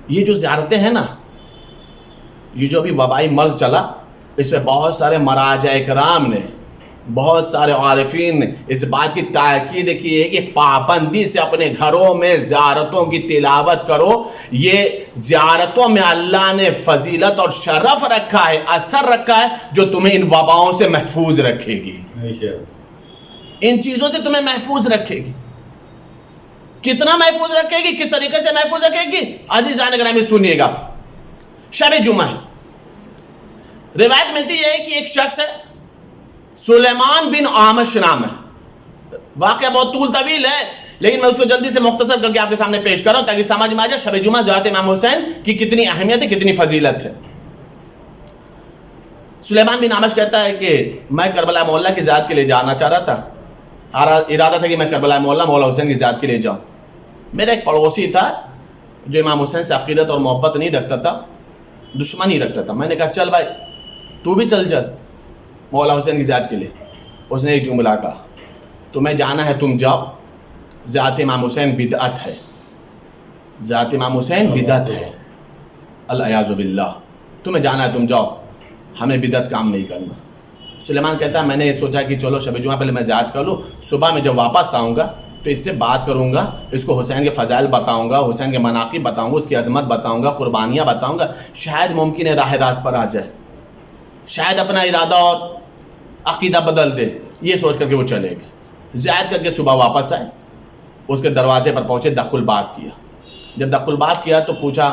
یہ جو زیارتیں ہیں نا، یہ جو ابھی وبائی مرض چلا، اس میں بہت سارے مراجع اکرام نے، بہت سارے عارفین نے اس بات کی تاکید کی ہے کہ پابندی سے اپنے گھروں میں زیارتوں کی تلاوت کرو. یہ زیارتوں میں اللہ نے فضیلت اور شرف رکھا ہے، اثر رکھا ہے، جو تمہیں ان وباؤں سے محفوظ رکھے گی. ان چیزوں سے تمہیں محفوظ رکھے گی. کتنا محفوظ رکھے گی؟ کس طریقے سے محفوظ رکھے گی؟ عزیزان گرامی سنیے گا. شب جمعہ روایت ملتی ہے کہ ایک شخص ہے، سلیمان بن عامش نام ہے. واقعہ بہت طول طویل ہے، لیکن میں اس کو جلدی سے مختصر کر کے آپ کے سامنے پیش کر رہا ہوں تاکہ سمجھ میں آ جائے شب جمعہ زیارت امام حسین کی کتنی اہمیت ہے، کتنی فضیلت ہے. سلیمان بن عامش کہتا ہے کہ میں کربلا مولا کی زیارت کے لیے جانا چاہ رہا تھا. ارادہ تھا کہ میں کربلا مولا حسین کی زیارت کے لیے جاؤں. میرا ایک پڑوسی تھا جو امام حسین سے عقیدت اور محبت نہیں رکھتا تھا، دشمنی رکھتا تھا. میں نے کہا چل بھائی تو بھی چل مولا حسین کی زیارت کے لیے. اس نے ایک جملہ کہا، تمہیں جانا ہے تم جاؤ، زیارت امام حسین بدعت ہے. زیارت امام حسین بدعت ہے، العیاذ باللہ. تمہیں جانا ہے تم جاؤ، ہمیں بدعت کام نہیں کرنا. سلیمان کہتا ہے میں نے سوچا کہ چلو شب جمعہ پہلے میں زیارت کر لوں، صبح میں جب واپس آؤں گا تو اس سے بات کروں گا، اس کو حسین کے فضائل بتاؤں گا، حسین کے مناقب بتاؤں گا، اس کی عظمت بتاؤں گا، قربانیاں بتاؤں گا. شاید ممکن ہے راہ راست پر آ جائے، شاید اپنا ارادہ اور عقیدہ بدل دے. یہ سوچ کر کے وہ چلے گئے. زیارت کر کے صبح واپس آئے. اس کے دروازے پر پہنچے، دق الباب کیا. جب دق الباب کیا تو پوچھا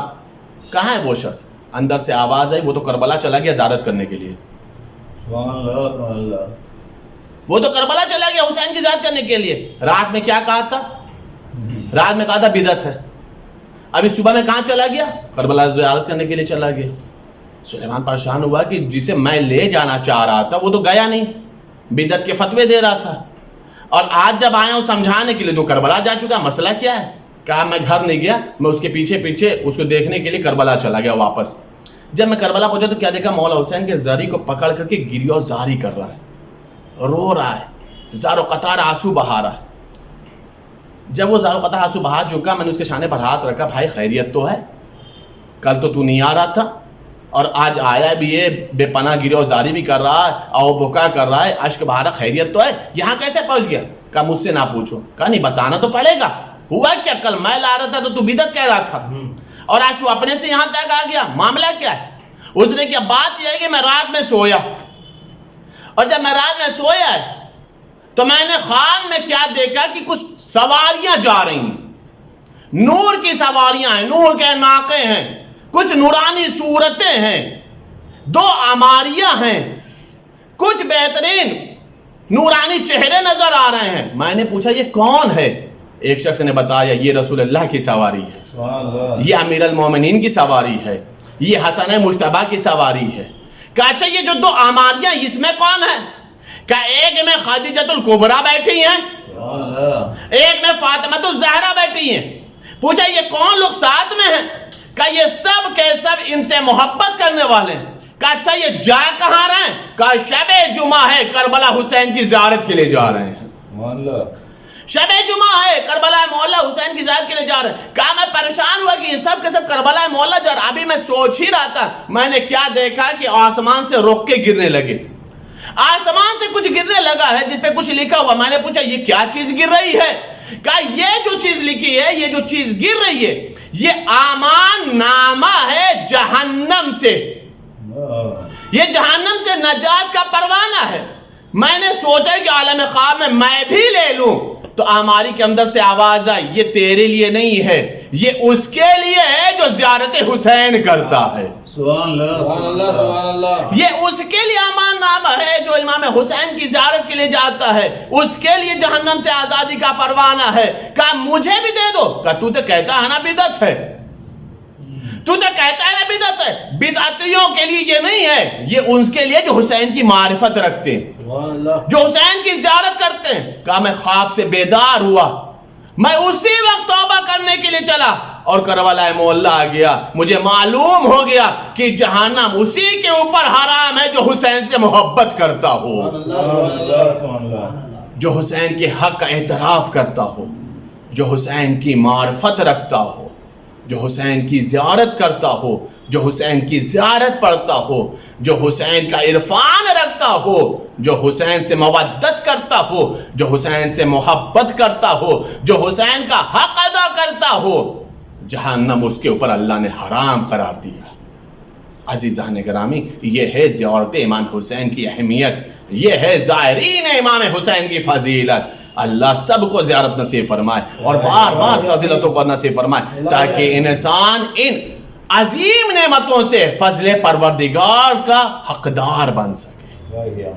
کہاں ہے وہ شخص. اندر سے آواز آئی وہ تو کربلا چلا گیا زیارت کرنے کے لیے. وہ تو کربلا چلا گیا حسین کی زیارت کرنے کے لیے. رات میں کیا کہا تھا؟ رات میں کہا تھا بدعت ہے. ابھی صبح میں کہاں چلا گیا؟ کربلا زیارت کرنے کے لیے چلا گیا. سلیمان پریشان ہوا کہ جسے میں لے جانا چاہ رہا تھا وہ تو گیا نہیں، بدعت کے فتوے دے رہا تھا. اور آج جب آیا ہوں سمجھانے کے لیے تو کربلا جا چکا. مسئلہ کیا ہے؟ کہا میں گھر نہیں گیا، میں اس کے پیچھے پیچھے اس کو دیکھنے کے لیے کربلا چلا گیا واپس. جب میں کربلا پہنچا تو کیا دیکھا؟ مولا حسین کے زری کو پکڑ کر کے گریہ و زاری کر رہا ہے، رو رہا ہے، زار و قطار آنسو بہا رہا ہے. جب وہ زار و قطار آنسو بہا چکا میں نے اس کے شانے پر ہاتھ رکھا، بھائی خیریت تو ہے؟ کل تو نہیں آ رہا تھا اور آج آیا بھی ہے، بے پناہ گریہ و زاری بھی کر رہا ہے، آو بکا کر رہا ہے، اشک بہا رہا، خیریت تو ہے؟ یہاں کیسے پہنچ گیا؟ کہا مجھ سے نہ پوچھو. کہا نہیں بتانا تو پڑے گا. ہوا کیا؟ کل میں لا رہا تھا تو بدعت کہہ رہا تھا اور آج تو اپنے سے یہاں تک آ گیا. معاملہ کیا ہے؟ اس نے کیا بات یہ ہے کہ میں رات میں سویا اور جب میں رات میں سویا ہے تو میں نے خواب میں کیا دیکھا کہ کچھ سواریاں جا رہی ہیں، نور کی سواریاں ہیں، نور کے ناقے ہیں، کچھ نورانی صورتیں ہیں، 2 عماریاں ہیں، کچھ بہترین نورانی چہرے نظر آ رہے ہیں. میں نے پوچھا یہ کون ہے؟ ایک شخص نے بتایا یہ رسول اللہ کی سواری ہے، یہ امیر المومنین کی سواری ہے، یہ حسن مجتبیٰ کی سواری ہے. کہا اچھا یہ جو 2 عماریاں اس میں کون ہے؟ کہا ایک میں خدیجۃ الکبریٰ بیٹھی ہیں، ایک میں فاطمہ الزہرا بیٹھی ہیں. پوچھا یہ کون لوگ ساتھ میں ہیں؟ کہا یہ سب کے سب ان سے محبت کرنے والے ہیں. کہا اچھا یہ جا کہاں رہے ہیں؟ کہا شب جمعہ ہے، کربلا حسین کی زیارت کے لیے جا رہے ہیں. شب جمعہ ہے، کربلا مولا حسین کی زیارت کے لیے جا رہے ہیں. کہا میں پریشان ہوا کہ یہ سب کے سب کربلا مولا جا رہا. ابھی میں سوچ ہی رہا تھا، میں نے کیا دیکھا کہ آسمان سے رک کے گرنے لگے. آسمان سے کچھ گرنے لگا ہے جس پہ کچھ لکھا ہوا. میں نے پوچھا یہ کیا چیز گر رہی ہے؟ کہا یہ جو چیز لکھی ہے, یہ جو چیز گر رہی ہے, یہ امان نامہ ہے جہنم سے. یہ جہنم سے نجات کا پروانہ ہے. میں نے سوچا کہ عالم خواب میں بھی لے لوں, تو آماری کے اندر سے آواز آئی, یہ تیرے لیے نہیں ہے, یہ اس کے لیے ہے جو زیارت حسین کرتا ہے. سبحان اللہ سبحان اللہ سبحان اللہ. یہ اس کے لیے امان نامہ ہے جو امام حسین کی زیارت کے لیے جاتا ہے, اس کے لیے جہنم سے آزادی کا پروانہ ہے. کہا مجھے بھی دے دو. کہا تو کہتا ہے نا بدعت ہے, تو کہتا ہے نا بدعت ہے. بدعتیوں کے لیے یہ نہیں ہے, یہ ان کے لیے جو حسین کی معرفت رکھتے ہیں, سبحان اللہ. جو حسین کی زیارت کرتے ہیں. کہا میں خواب سے بیدار ہوا, میں اسی وقت توبہ کرنے کے لیے چلا اور کربلا معلی آ گیا. مجھے معلوم ہو گیا کہ جہنم اسی کے اوپر حرام ہے جو حسین سے محبت کرتا ہو, سبحان اللہ. جو حسین کے حق کا اعتراف کرتا ہو, جو حسین کی معرفت رکھتا ہو, جو حسین کی زیارت کرتا ہو, جو حسین کی زیارت پڑھتا ہو, جو حسین کا عرفان رکھتا ہو, جو حسین سے مودت کرتا ہو, جو حسین سے محبت کرتا ہو, جو حسین کا حق ادا کرتا ہو, جہنم اس کے اوپر اللہ نے حرام قرار دیا. عزیزان گرامی, یہ ہے زیارت امام حسین کی اہمیت, یہ ہے زائرین امام حسین کی فضیلت. اللہ سب کو زیارت نصیب فرمائے اور بار بار فضیلتوں کو نصیب فرمائے, تاکہ انسان ان عظیم نعمتوں سے فضل پروردگار کا حقدار بن سکے,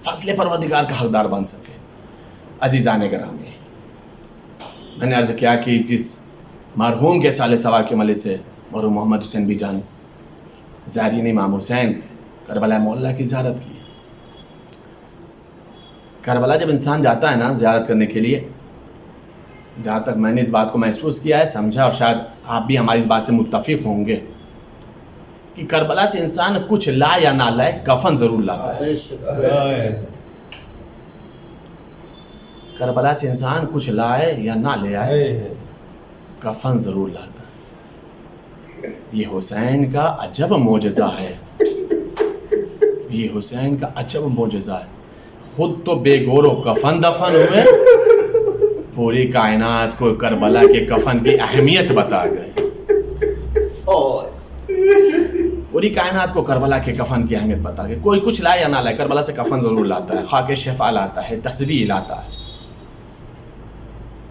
فضل پروردگار کا حقدار بن سکے. عزیزان گرامی, میں نے عرض کیا کہ جس مرحوم کے سال سوا کے ملے سے مرحوم محمد حسین بھی جان زائرین امام حسین کربلا معلی کی زیارت کی. کربلا جب انسان جاتا ہے نا زیارت کرنے کے لیے, جہاں تک میں نے اس بات کو محسوس کیا ہے, سمجھا, اور شاید آپ بھی ہماری اس بات سے متفق ہوں گے کہ کربلا سے انسان کچھ لائے یا نہ لائے کفن ضرور لاتا ہے. کربلا سے انسان کچھ لائے یا نہ لے آئے کفن ضرور لاتا ہے. یہ حسین کا عجب معجزہ ہے, یہ حسین کا عجب معجزہ ہے. خود تو بے گور و کفن دفن ہوئے, پوری کائنات کو کربلا کے کفن کی اہمیت بتا گئے. پوری کائنات کو کربلا کے کفن کی اہمیت بتا گئے. کوئی کچھ لائے یا نہ لائے, کربلا سے کفن ضرور لاتا ہے, خاک شفا لاتا ہے, تسبیح لاتا ہے.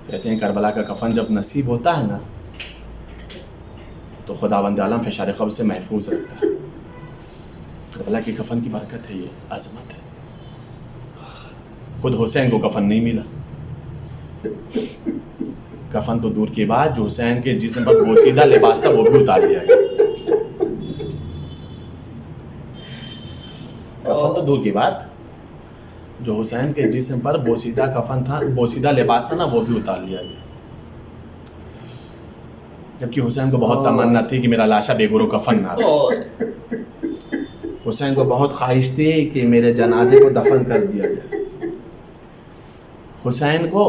کہتے ہیں کربلا کا کفن جب نصیب ہوتا ہے نا تو خداوند عالم فشار قبر سے محفوظ رکھتا ہے. کربلا کے کفن کی برکت ہے, یہ عظمت ہے. خود حسین کو کفن نہیں ملا, کفن تو دور کی بات, جو حسین کے جسم پر بوسیدہ لباس تھا وہ بھی اتار دیا گیا. کفن تو دور کی بات, جو حسین کے جسم پر بوسیدہ کفن تھا, بوسیدہ لباس تھا نا, وہ بھی اتار لیا گیا. جبکہ حسین کو بہت تمنا تھی کہ میرا لاشا بے گور و کفن نہ رہے. حسین کو بہت خواہش تھی کہ میرے جنازے کو دفن کر دیا جائے. حسین کو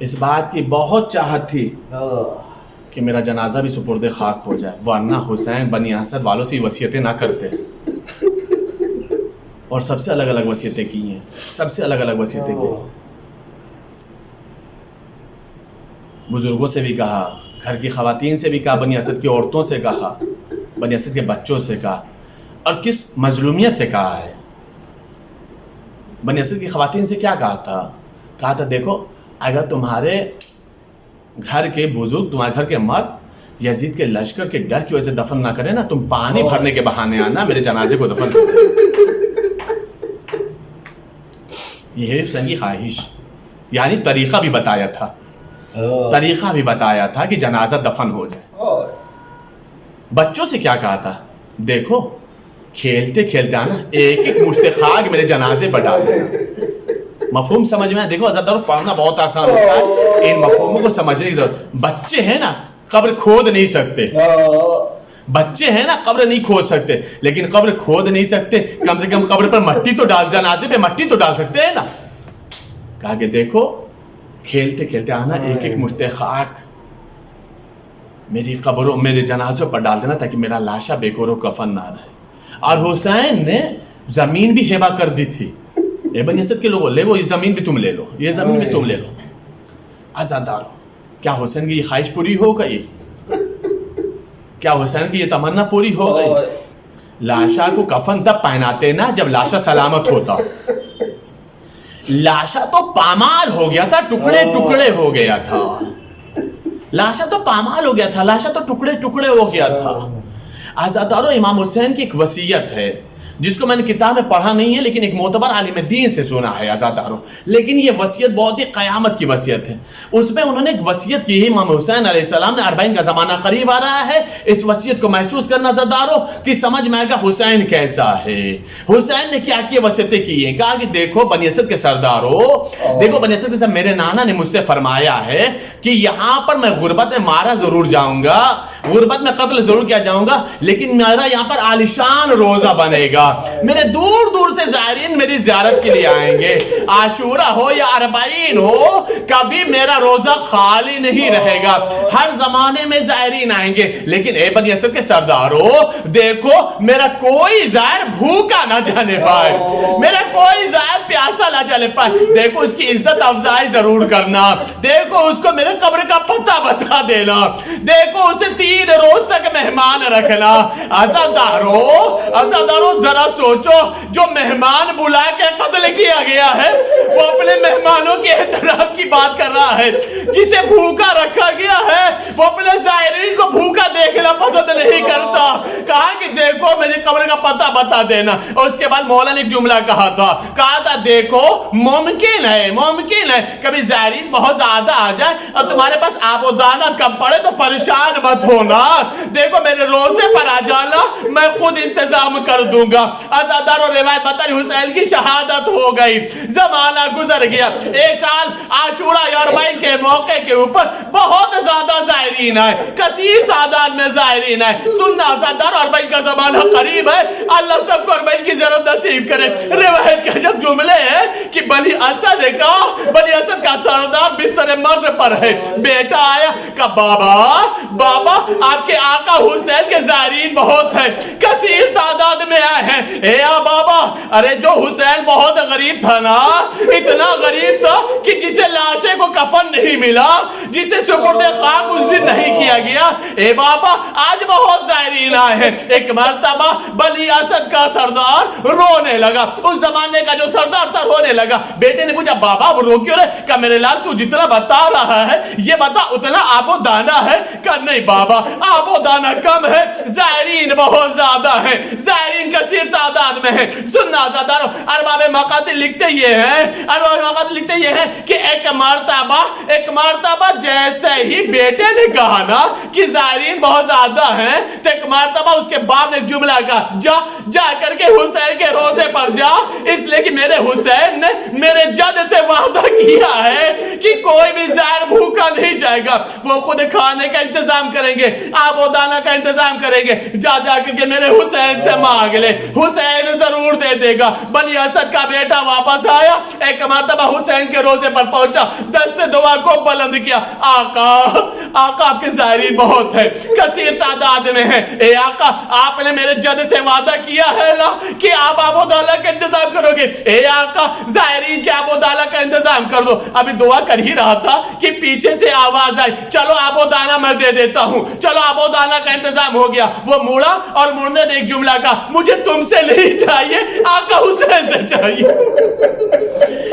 اس بات کی بہت چاہت تھی کہ میرا جنازہ بھی سپرد خاک ہو جائے, ورنہ حسین بنی اسد والوں سے وصیتیں نہ کرتے, اور سب سے الگ الگ وصیتیں کی ہیں, سب سے الگ الگ وصیتیں کی. بزرگوں سے بھی کہا, گھر کی خواتین سے بھی کہا, بنی اسد کی عورتوں سے کہا, بنی اسد کے بچوں سے کہا, اور کس مظلومیت سے کہا ہے. بنی اسد کی خواتین سے کیا کہا تھا؟ کہا تھا دیکھو, اگر تمہارے گھر کے بزرگ, تمہارے گھر کے مرد یزید کے لشکر کے ڈر کی وجہ سے دفن نہ کرے نا, تم پانی بھرنے کے بہانے آنا, میرے جنازے کو دفن کر دے. یہ ہے حسین کی خواہش, یعنی طریقہ بھی بتایا تھا, طریقہ بھی بتایا تھا کہ جنازہ دفن ہو جائے. بچوں سے کیا کہا تھا؟ دیکھو کھیلتے کھیلتے آنا, ایک ایک مشت خاک میرے جنازے پر ڈال دینا. مفہوم سمجھ میں؟ دیکھو حضرت پڑھنا بہت آسان ہوتا ہے, ان مفہوموں کو سمجھنے کی ضرورت. بچے ہیں نا قبر کھود نہیں سکتے, بچے ہیں نا قبر نہیں کھود سکتے, لیکن قبر کھود نہیں سکتے, کم سے کم قبر پر مٹی تو ڈال, جنازے پہ مٹی تو ڈال سکتے ہیں نا. کہا کہ دیکھو کھیلتے کھیلتے آنا, ایک ایک مشت خاک میری قبروں, میرے جنازوں پر ڈال دینا, تاکہ میرا لاشا بے گور و کفن نہ رہے. اور حسین نے زمین بھی ہیبا کر دی تھی. اے بنی اسد کے لوگوں لے وہ اس زمین بھی تم لے لو, یہ زمین بھی تم لے لو. عزادارو کیا حسین کی یہ خواہش پوری ہو گئی؟ کیا حسین کی یہ تمنا پوری ہو گئی؟ لاشا کو کفن تب پہناتے نا جب لاشا سلامت ہوتا. لاشا تو پامال ہو گیا تھا, ٹکڑے ٹکڑے ہو گیا تھا. لاشا تو پامال ہو گیا تھا, لاشا تو ٹکڑے ٹکڑے ہو گیا تھا. عزادارو امام حسین کی ایک وصیت ہے جس کو میں نے کتاب میں پڑھا نہیں ہے لیکن ایک معتبر عالم دین سے سنا ہے عزادارو. لیکن یہ وصیت بہت ہی قیامت کی وصیت ہے. اس میں انہوں نے ایک وصیت کی ہے امام حسین علیہ السلام نے, 40 کا زمانہ قریب آ رہا ہے. اس وصیت کو محسوس کرنا عزادارو کہ سمجھ میں آئے گا حسین کیسا ہے. حسین نے کیا کیا وصیتیں کی ہیں. کہا کہ دیکھو بنی اسد کے سردارو, دیکھو بنی اسد کے سردار, میرے نانا نے مجھ سے فرمایا ہے کہ یہاں پر میں غربت میں مارا ضرور جاؤں گا, غربت میں قتل ضرور کیا جاؤں گا, لیکن میرا یہاں پر عالیشان روزہ بنے گا. میرے دور دور سے زائرین میری زیارت کے لیے آئیں گے. عاشورہ ہو یا 40 ہو, کبھی میرا روزہ خالی نہیں رہے گا. ہر زمانے میں زائرین آئیں گے. لیکن اے بنی اسد کے سردارو دیکھو, میرا کوئی زائر بھوکا نہ جانے پائے, میرا کوئی زائر پیاسا نہ جانے پائے. دیکھو اس کی عزت افزائی ضرور کرنا, دیکھو اس کو میرے قبر کا پتہ بتا دینا, دیکھو اسے 3 روز تک مہمان رکھنا. عزادارو ذرا سوچو, جو مہمان بلا کے قتل کیا گیا ہے وہ اپنے مہمانوں کے احترام کی بات کر رہا ہے. جسے بھوکا رکھا گیا ہے وہ اپنے زائرین کو بھوکا دیکھنا پسند نہیں کرتا. کہا کہ دیکھو میری قبر کا پتہ بتا دینا. اور اس کے بعد مولا نے ایک جملہ کہا تھا دیکھو ممکن ہے کبھی زائرین بہت زیادہ آ جائے اور تمہارے پاس آب و دانہ کم پڑے تو پریشان مت ہونا, دیکھو میرے روزے پر آ جانا, میں خود انتظام کر دوں گا. عزادارو روایت بتا رہی حسین کی شہادت ہو گئی, زمانہ گزر گیا. 1 سال عاشورہ یا 40 کے موقع کے اوپر بہت زیادہ زائرین آئے, کثیر تعداد میں زائرین آئے. سننا عزادارو 40 کا زمانہ قریب ہے, اللہ سب کو 40 کی ضرورت نصیب کرے. روایت کے جب جملے ہیں کہ بنی اسد کا سردار بستر مرض پر ہے. بیٹا آیا کہ بابا آپ کے آقا حسین کے زائرین بہت ہیں, کثیر تعداد میں آئے ہیں. اے بابا, ارے جو حسین بہت غریب تھا نا, اتنا غریب تھا کہ جسے لاشے کو کفن نہیں ملا, جسے سپرد خاک اس دن نہیں کیا گیا. اے بابا آج بہت زائرین آئے ہیں. ایک مرتبہ بنی اسد کا سردار رونے لگا, اس زمانے کا جو سردار تھا رونے لگا. بیٹے نے پوچھا بابا وہ رو کیوں رہے؟ کہ میرے لال تو جتنا بتا رہا ہے یہ بتا اتنا آب و دانہ ہے؟ کہ نہیں بابا آب و دانہ کم ہے, زائرین بہت زیادہ ہیں, زائرین کثیر تعداد میں ہیں. سننا عزادارو, ارباب مقاتل لکھتے یہ ہیں کہ ایک مرتبہ جیسے ہی بیٹے نے کہا نا کہ زائرین بہت زیادہ ہیں, تو ایک مرتبہ اس کے باپ نے ایک جملہ کہا, جا کر کے حسین کے روزے پر جا, اس لیے کہ میرے حسین نے میرے جد سے وعدہ کیا ہے کہ کوئی بھی زائر بھوکا نہیں جائے گا, وہ خود کھانے کا انتظام کریں گے, آب و دانہ کا انتظام کریں گے. جا کر کے میرے حسین سے مانگ لے, حسین ضرور دے دے گا. بنی اسد کا بیٹا واپس آیا, ایک مرتبہ حسین کے روزے پر پہنچا, دست دعا کو بلند کیا, آقا آپ کے زائرین بہت ہیں, کثیر تعداد میں ہیں. اے آقا آپ نے میرے جد سے وعدہ کیا ہے نا کہ آپ آب و دانہ کا انتظام کرو گے. اے آقا زائرین کے آب و دانہ کا انتظام کر دو. ابھی دعا کر ہی رہا تھا کہ پیچھے سے آواز آئی, چلو آب و دانہ میں دے دیتا ہوں. چلو آب و دانہ کا انتظام ہو گیا. وہ مڑا اور مڑنے نے ایک جملہ کہا, مجھے تم سے نہیں چاہیے, آقا حسین سے چاہیے.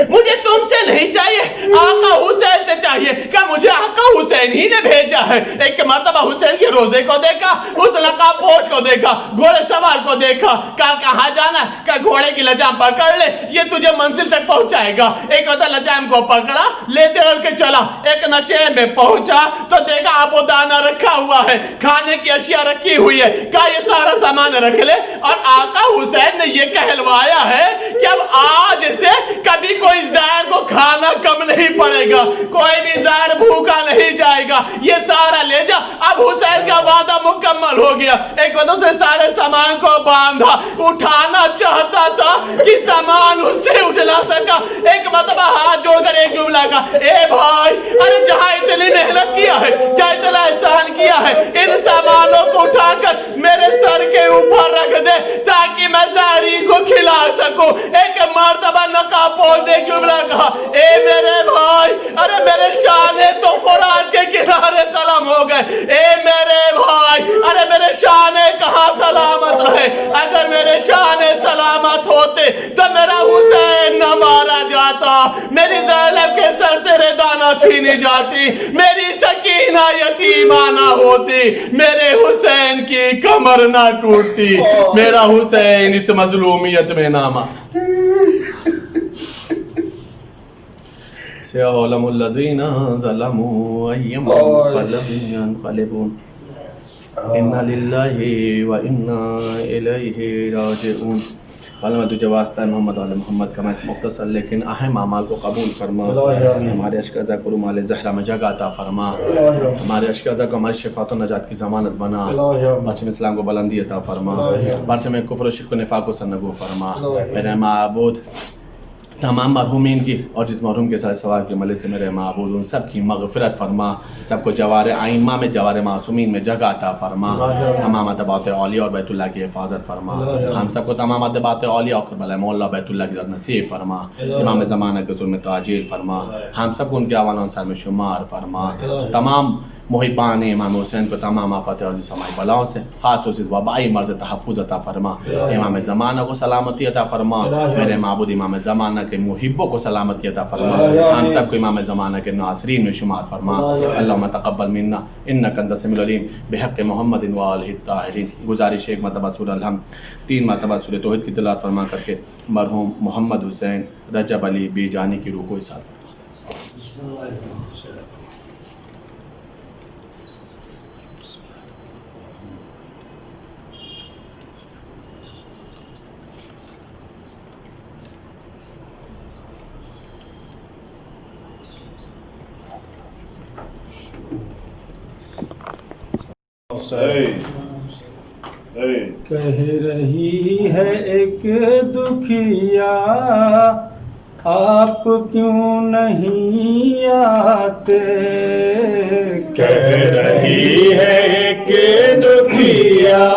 مجھے تم سے نہیں چاہیے, آقا حسین سے چاہیے. کہ مجھے آقا حسین ہی نے بھیجا ہے. ایک مرتبہ حسین کے روزے کو دیکھا, اس لقب پوش کو دیکھا, گھوڑے سوار کو دیکھا. کہاں جانا؟ کہ گھوڑے کی لجام پکڑ لے, یہ تجھے منزل تک پہنچائے گا. ایک وقت لجام کو پکڑا, لیتے اڑ کے چلا. ایک نشے میں پہنچا تو دیکھا آب و دانہ رکھا ہوا ہے, کھانے کی اشیاء رکھی ہوئی ہے. کہا یہ سارا سامان رکھ لے, اور آقا حسین نے یہ کہلوایا ہے کہ اب آج سے کبھی کوئی زہر کو کھانا کم نہیں پڑے گا, کوئی بھی زہر بھوکا نہیں جائے گا, یہ سارا لے جا. اب حسین کا وعدہ مکمل ہو گیا. ایک وقت سے سارے سامان کو باندھا, اٹھانا چاہتا تھا کہ سامان اس سے اٹھ نہ سکا. ایک مرتبہ ہاتھ جوڑ کر ایک جملہ کہا, اے بھائی, ارے جہاں اتنی محنت کیا ہے, جہاں اتنا احسان کیا ہے, ان سامانوں کو اٹھا کر میرے سر کے اوپر رکھ دے تاکہ میں زہری کو کھلا سکوں. ایک مرتبہ نقاب پوش دے جملہ کہا, اے میرے بھائی, ارے میرے شانے تو فرات کے کنارے قلم ہو گئے. اے میرے بھائی, ارے میرے شانے کہاں سلامت رہے. اگر میرے شانے سلامت ہوتے تو میرا حسین نہ مارا جاتا, میری زینب کے سر سے ردا نہ چھینی جاتی, میری سکینہ یتیمہ نہ ہوتی, میرے حسین کی کمر نہ ٹوٹتی, میرا حسین اس مظلومیت میں نہ مار. سيعلم الذين ظلموا أي منقلب ينقلبون إنا لله وإنا إليه راجعون. میں تجھے واسطہ ہے محمد علیہ محمد کا میں مختصر لیکن اہم اعمال کو قبول فرما, ہمارے عشق ازا کو رومال زہرہ میں جگہ عطا فرما, ہمارے عشق ازا کو ہماری شفاعت و نجات کی ضمانت بنا, پرچم اسلام کو بلندی عطا فرما, پرچم کفر و شرک و نفاق کو سرنگو فرما. میرے معبود تمام مرحومین کی اور جس مرحوم کے ساتھ سوال کے ملے سے میرے معبود ان سب کی مغفرت فرما, سب کو جوار ائمہ میں جوار معصومین میں جگہ عطا فرما, تمام اتباعت اولیاء اور بیت اللہ کی حفاظت فرما, ہم سب کو تمام اتباعت اولیاء اور کربلا مولا بیت اللہ کی ذات نصیب فرما, امام زمانہ کے ظلم تعجیل فرما, ہم سب کو ان کے اعوان انصار میں شمار فرما, تمام محبان امام حسین کو تمام آفات اور سماعی بلاؤں سے خاص اس وبائی مرض تحفظ عطا فرما, امام زمانہ کو سلامتی عطا فرما, میرے معبود امام زمانہ کے محبوں کو سلامتی عطا فرما, ہم سب کو امام زمانہ کے ناصرین میں شمار فرما. اللہم تقبل منا انک انت السمیع العلیم بحق محمد و آلہ الطاہرین. گزارش ایک مرتبہ سورہ الحمد 3 مرتبہ سورہ توحید کی تلاوت فرما کر کے مرحوم محمد حسین رجب علی بیجانی کی روح کو احاطہ فرما. کہہ رہی ہے ایک دکھیا آپ کیوں نہیں آتے, کہہ رہی ہے ایک دکھیا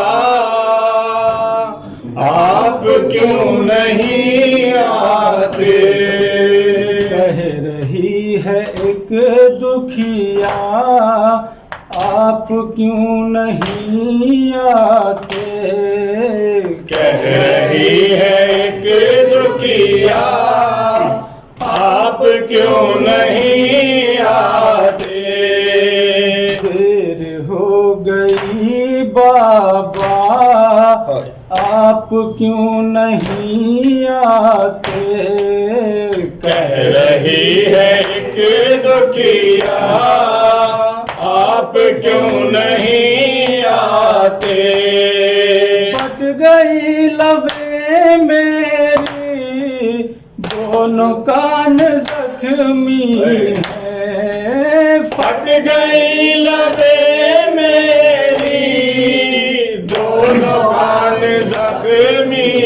آپ کیوں نہیں آتے, کہہ رہی ہے ایک دکھیا آپ کیوں نہیں آتے, کہہ رہی ہے ایک دکھیا آپ کیوں نہیں آتے, دیر ہو گئی بابا آپ کیوں نہیں آتے, کہہ رہی ہے ایک دکھیا آپ کیوں نہیں آتے, پھٹ گئی لبیں میری دونوں کان زخمی ہیں, پھٹ گئی لبیں میری دونوں کان زخمی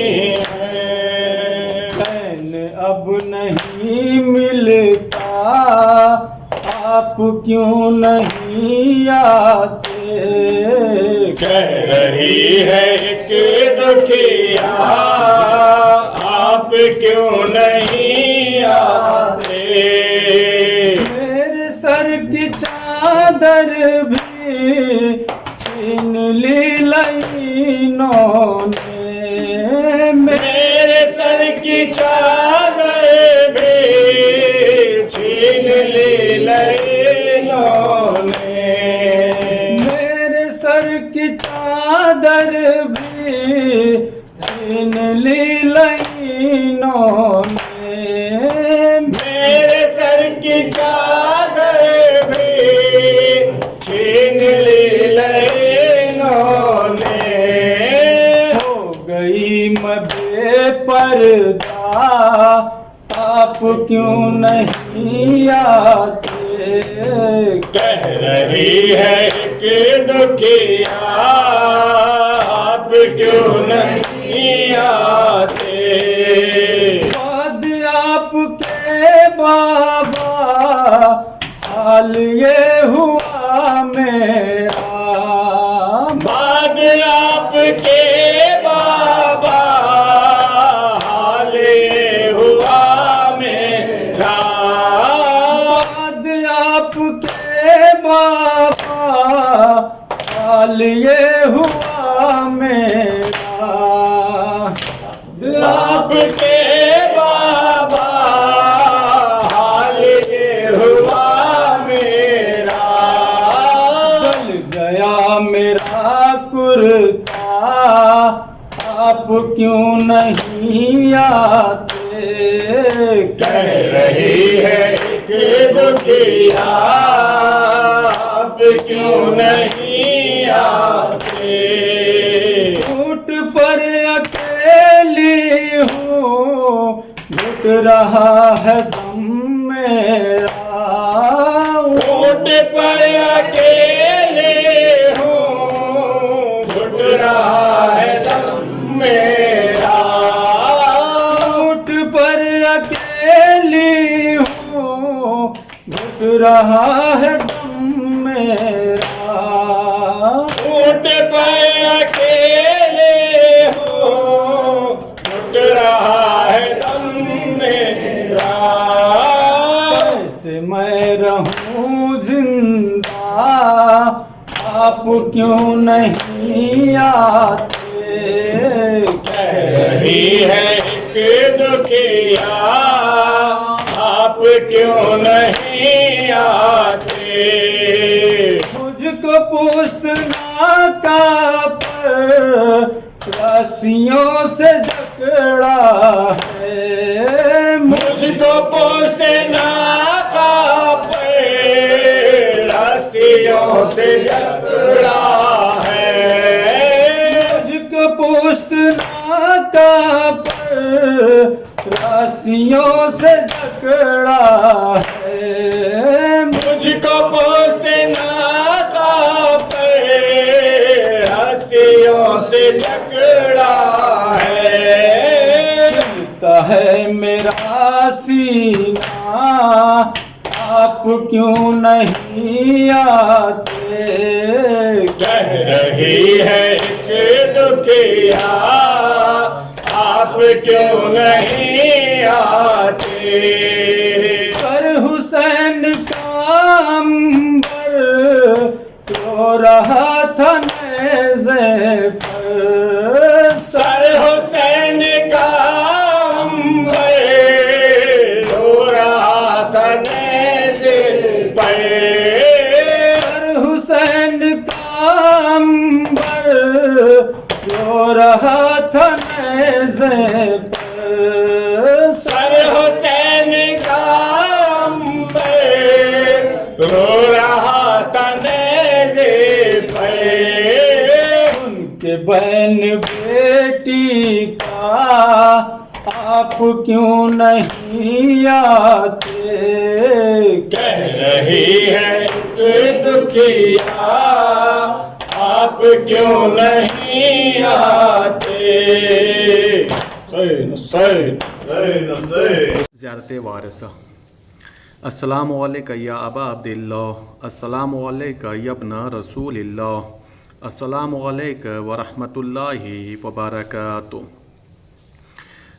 ہیں, چین اب نہیں ملتا آپ کیوں نہیں آتے, کہہ رہی ہے ایک دکھیا آپ کیوں نہیں آتے, میرے سر کی چادر بھی چھین لی لائنوں نے, میرے سر کی چادر بھی چھین لی لائنوں نے, میرے سر کی چادر بھی چھین لی لائنوں نے, میرے سر کی چادر بھی چھین لی لائنوں نے, ہو گئی میں بے پردہ آپ کیوں نہیں آتے؟ کہہ رہی ہے کہ دکھیا آپ کیوں نہیں آتے؟ بعد آپ کے بابا حال یہ ہوا میرا، بعد آپ کے بابا حال یہ ہوا میرا، بعد آپ کے بابا حال یہ ہوا میرا، آپ کے بابا حال یہ ہوا میرا، جل گیا میرا کرتا آپ کیوں نہیں آتے؟ کہہ رہی ہے کہ دکھیا آپ کیوں نہیں آتے؟ اونٹ پر اکیلی ہوں گھٹ رہا ہے دم میرا، اونٹ پر اکیلے ہوں گھٹ رہا ہے دم میرا، اونٹ پر اکیلی ہوں گھٹ رہا ہے دم میرا، اونٹ پر اکیلے ہوں گھٹ رہا ہے دم میرا، کیسے میں رہوں زندہ آپ کیوں نہیں آتے؟ کہہ رہی ہے کہ دکھیا آپ کیوں نہیں آتے؟ مجھ کو پوچھنا کا پر راسیوں سے جکڑا ہے، مجھ کو پوچھنا کا پہ راسیوں سے جکڑا ہے، مجھ کو پوچھنا کا پر راسیوں سے جکڑا ہے، مجھ کو پوچھنا کا پہ راسیوں سے جکڑا ہے، چلتا ہے میرا سینہ آپ کیوں نہیں آتے؟ کہہ رہی ہے کہ دکھیا آپ کیوں نہیں آتے؟ پر حسین کا عنبر رو رہا تھا نیزے پر، سر حسین کا عنبر رو رہا تھا نیزے پر، سر حسین کا عنبر رو رہا تھا نیزے پر، سر حسین کا عنبر رو رہا تھا نیزے پر، ان کے بہن بیٹی کا آپ کیوں نہیں آتے؟ کہہ رہی ہے کہ دکھیا آپ کیوں نہیں آتے؟ زیارت وارثہ۔ السلام علیکم یا ابا عبداللہ، السلام علیکم یا ابن رسول اللہ، السلام علیکم ورحمۃ اللہ وبرکاتہ،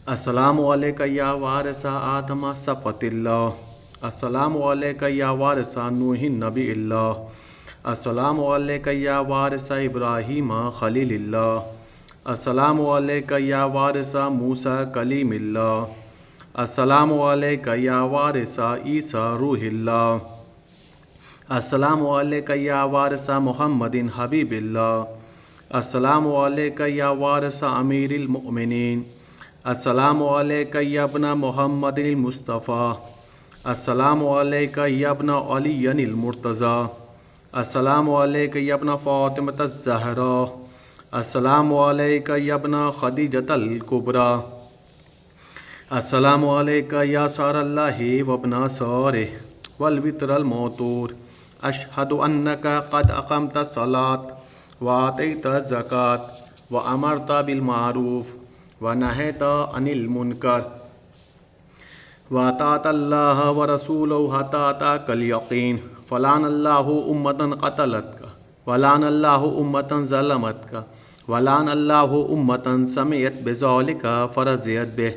السلام علیکم یا وارث آدم صفوت اللہ، السلام علیکم یا وارث نوح نبی اللہ، السلام علیکم یا وارث ابراہیم خلیل اللہ، السلام علیکم یا وارث موسیٰ کلیم اللہ، السلام علیکم یا وارث عیسیٰ روح اللہ، السلام علیکم یا وارث محمد حبیب اللہ، السلام علیکم یا وارث امیر المؤمنین، السلام علیکم یا ابن محمد المصطفیٰ، السلام علیکم یا ابن علی المرتضیٰ، السلام علیکم یا ابن فاطمۃ الزہراء، السلام علیکم یا ابن خدیجۃ الکبریٰ، السلام علیکہ یا سار اللہ وابن سارہ والوتر الموتور اشہد انک قد اقمت الصلاۃ وآتیت الزکاۃ وامرت بالمعروف ونہیت عن المنکر وَأَطَعْتَ اللَّهَ وَرَسُولَهُ حَتَّى أَتَاكَ الْيَقِينُ فَلَعَنَ اللَّهُ أُمَّةً قَتَلَتْكَ وَلَعَنَ اللَّهُ أُمَّةً ظَلَمَتْكَ وَلَعَنَ اللَّهُ أُمَّةً سَمِعَتْ بِذَلِكَ فَرَضِيَتْ بِهِ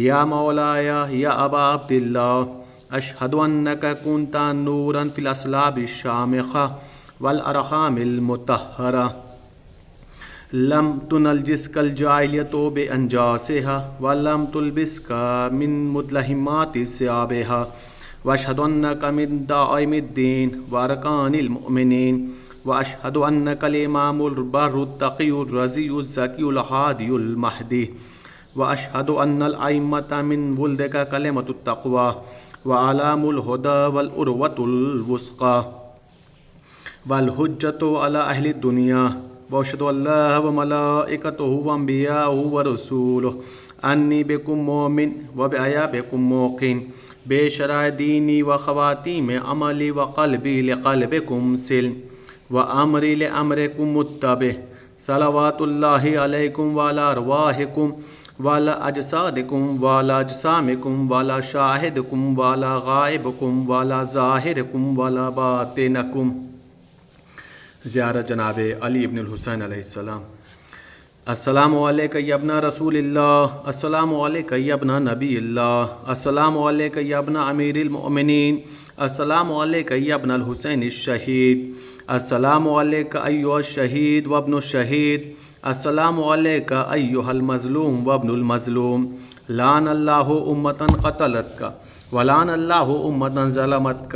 يَا مَوْلَايَ يَا أَبَا عَبْدِ اللَّهِ أَشْهَدُ أَنَّكَ كُنْتَ نُورًا فِي الْأَصْلَابِ الشَّامِخَةِ وَالْأَرْحَامِ الْمُطَهَّرَةِ لم تنجسك الجاهلیة بأنجاسها ولم تلبسك من مدلهمات ثيابها واشهد انك من دائم الدين واركان المؤمنين واشهد انك الامام البر التقي الرزي الزكي الهادي المهدي واشهد ان الائمة من ولدك كلمة التقوى وعلام الهدى والعروة الوثقى والحجة على اهل الدنيا واشهد ان لا وملائکته وانبیاءه ورسوله انی بکم مومن وبآیابکم موقن بے شرائع دینی و خواتیم عملی و قلبی لقلبکم سلم و امری لامرکم متبع صلوات اللہ علیکم وعلی ارواحکم وعلی اجسادکم وعلی اجسامکم وعلی شاہدکم وعلی غائبکم وعلی ظاہرکم وعلی باطنکم. زیارت جناب علی ابن الحسین علیہ السلام. السلام علیکہ یا ابن رسول اللہ، السلام علیکہ یا ابن نبی اللہ، السلام علیکہ یا ابن امیر المؤمنین، السلام علیکہ یا ابن الحسین الشہید، السلام علیکہ ایہا الشہید وابن الشہید، السلام علیکہ ایہا المظلوم وابن المظلوم. لعن اللہ امتا قتلتک ولعن اللہ امتا ظلمتک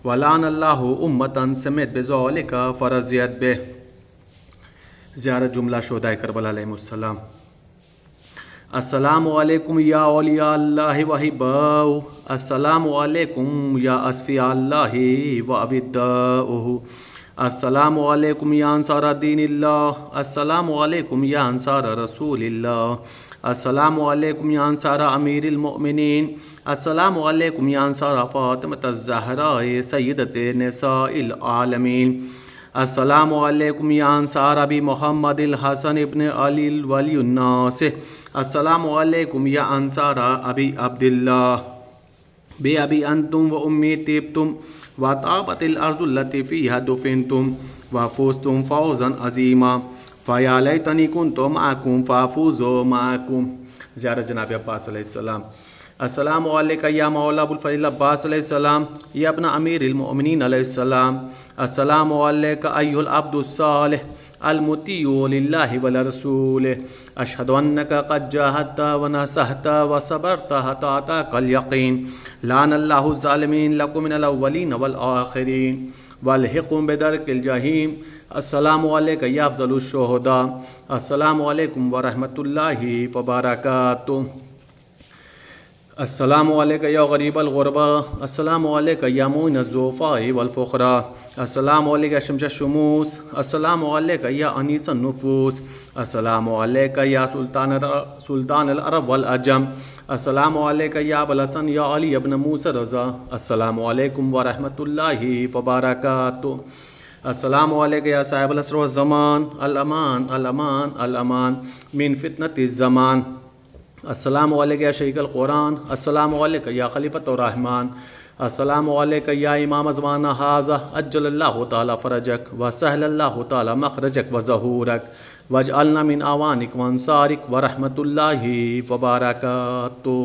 ولعن اللہ امتاً سمعت بذلک فرضیت بہ. زیارت جملہ شہدائے کربلا علیہم السلام. السلام علیکم یا اولیاء اللہ وحباؤہ، السلام علیکم یا اصفیاء اللہ وابداؤہ، السلام علیکم یا انصار دین اللہ، السلام علیکم یا انصار رسول اللہ، السلام علیکم یا انصار امیر المؤمنین، السلام علیکم یا انصار فاطمۃ الزہراء سیدۃ نساء العالمین، السلام علیکم یا انصار ابی محمد الحسن ابن علی ولی الناس، السلام علیکم یا انصار ابی عبداللہ بے ابی انتم و امی طبتم وطابت الارض التي فيها دفنتم وفزتم فوزا عظیما فیا لیتنی کنت معکم فافوز معکم. زیارت جناب عباس علیہ السلام. السلام علیکہ یا مولا ابو الفضل عباس علیہ السلام یا ابن امیر المؤمنین علیہ السلام، السلام علیکہ ایھا العبد الصالح المطیع للہ ولرسولہ، اشہد انک قد جاہدت ونصحت وصبرت حتی اتاک الیقین، لعن اللہ الظالمین لکم من الاولین والآخرین والحقهم بدرک الجحیم. السلام علیکہ یا افضل الشہداء، السلام علیکم ورحمۃ اللہ وبرکاتہ. السلام علیکہ یا غریب الغربا، السلام علیکہ یا معین الضعفاء والفقراء، السلام علیکہ یا شمس الشموس، السلام علیکہ یا انیس النفوس، السلام علیکہ یا سلطان العرب والعجم، السلام علیکہ یا ابو الحسن یا علی ابن موسیٰ رضا، السلام علیکم ورحمۃ اللہ وبرکاتہ. السلام علیکہ یا صاحب العصر والزمان، الامان الامان الامان من فتنۃ الزمان، السلام علیکہ یا شیخ القرآن، السلام علیکہ یا خلیفۃ الرحمن، السلام علیکہ یا امام زمانہ ھذا عجل اللہ تعالی فرجک وسہل اللہ تعالی مخرجک وظہورک واجعلنا من اعوانک وانصارک ورحمۃ اللہ وبرکاتہ.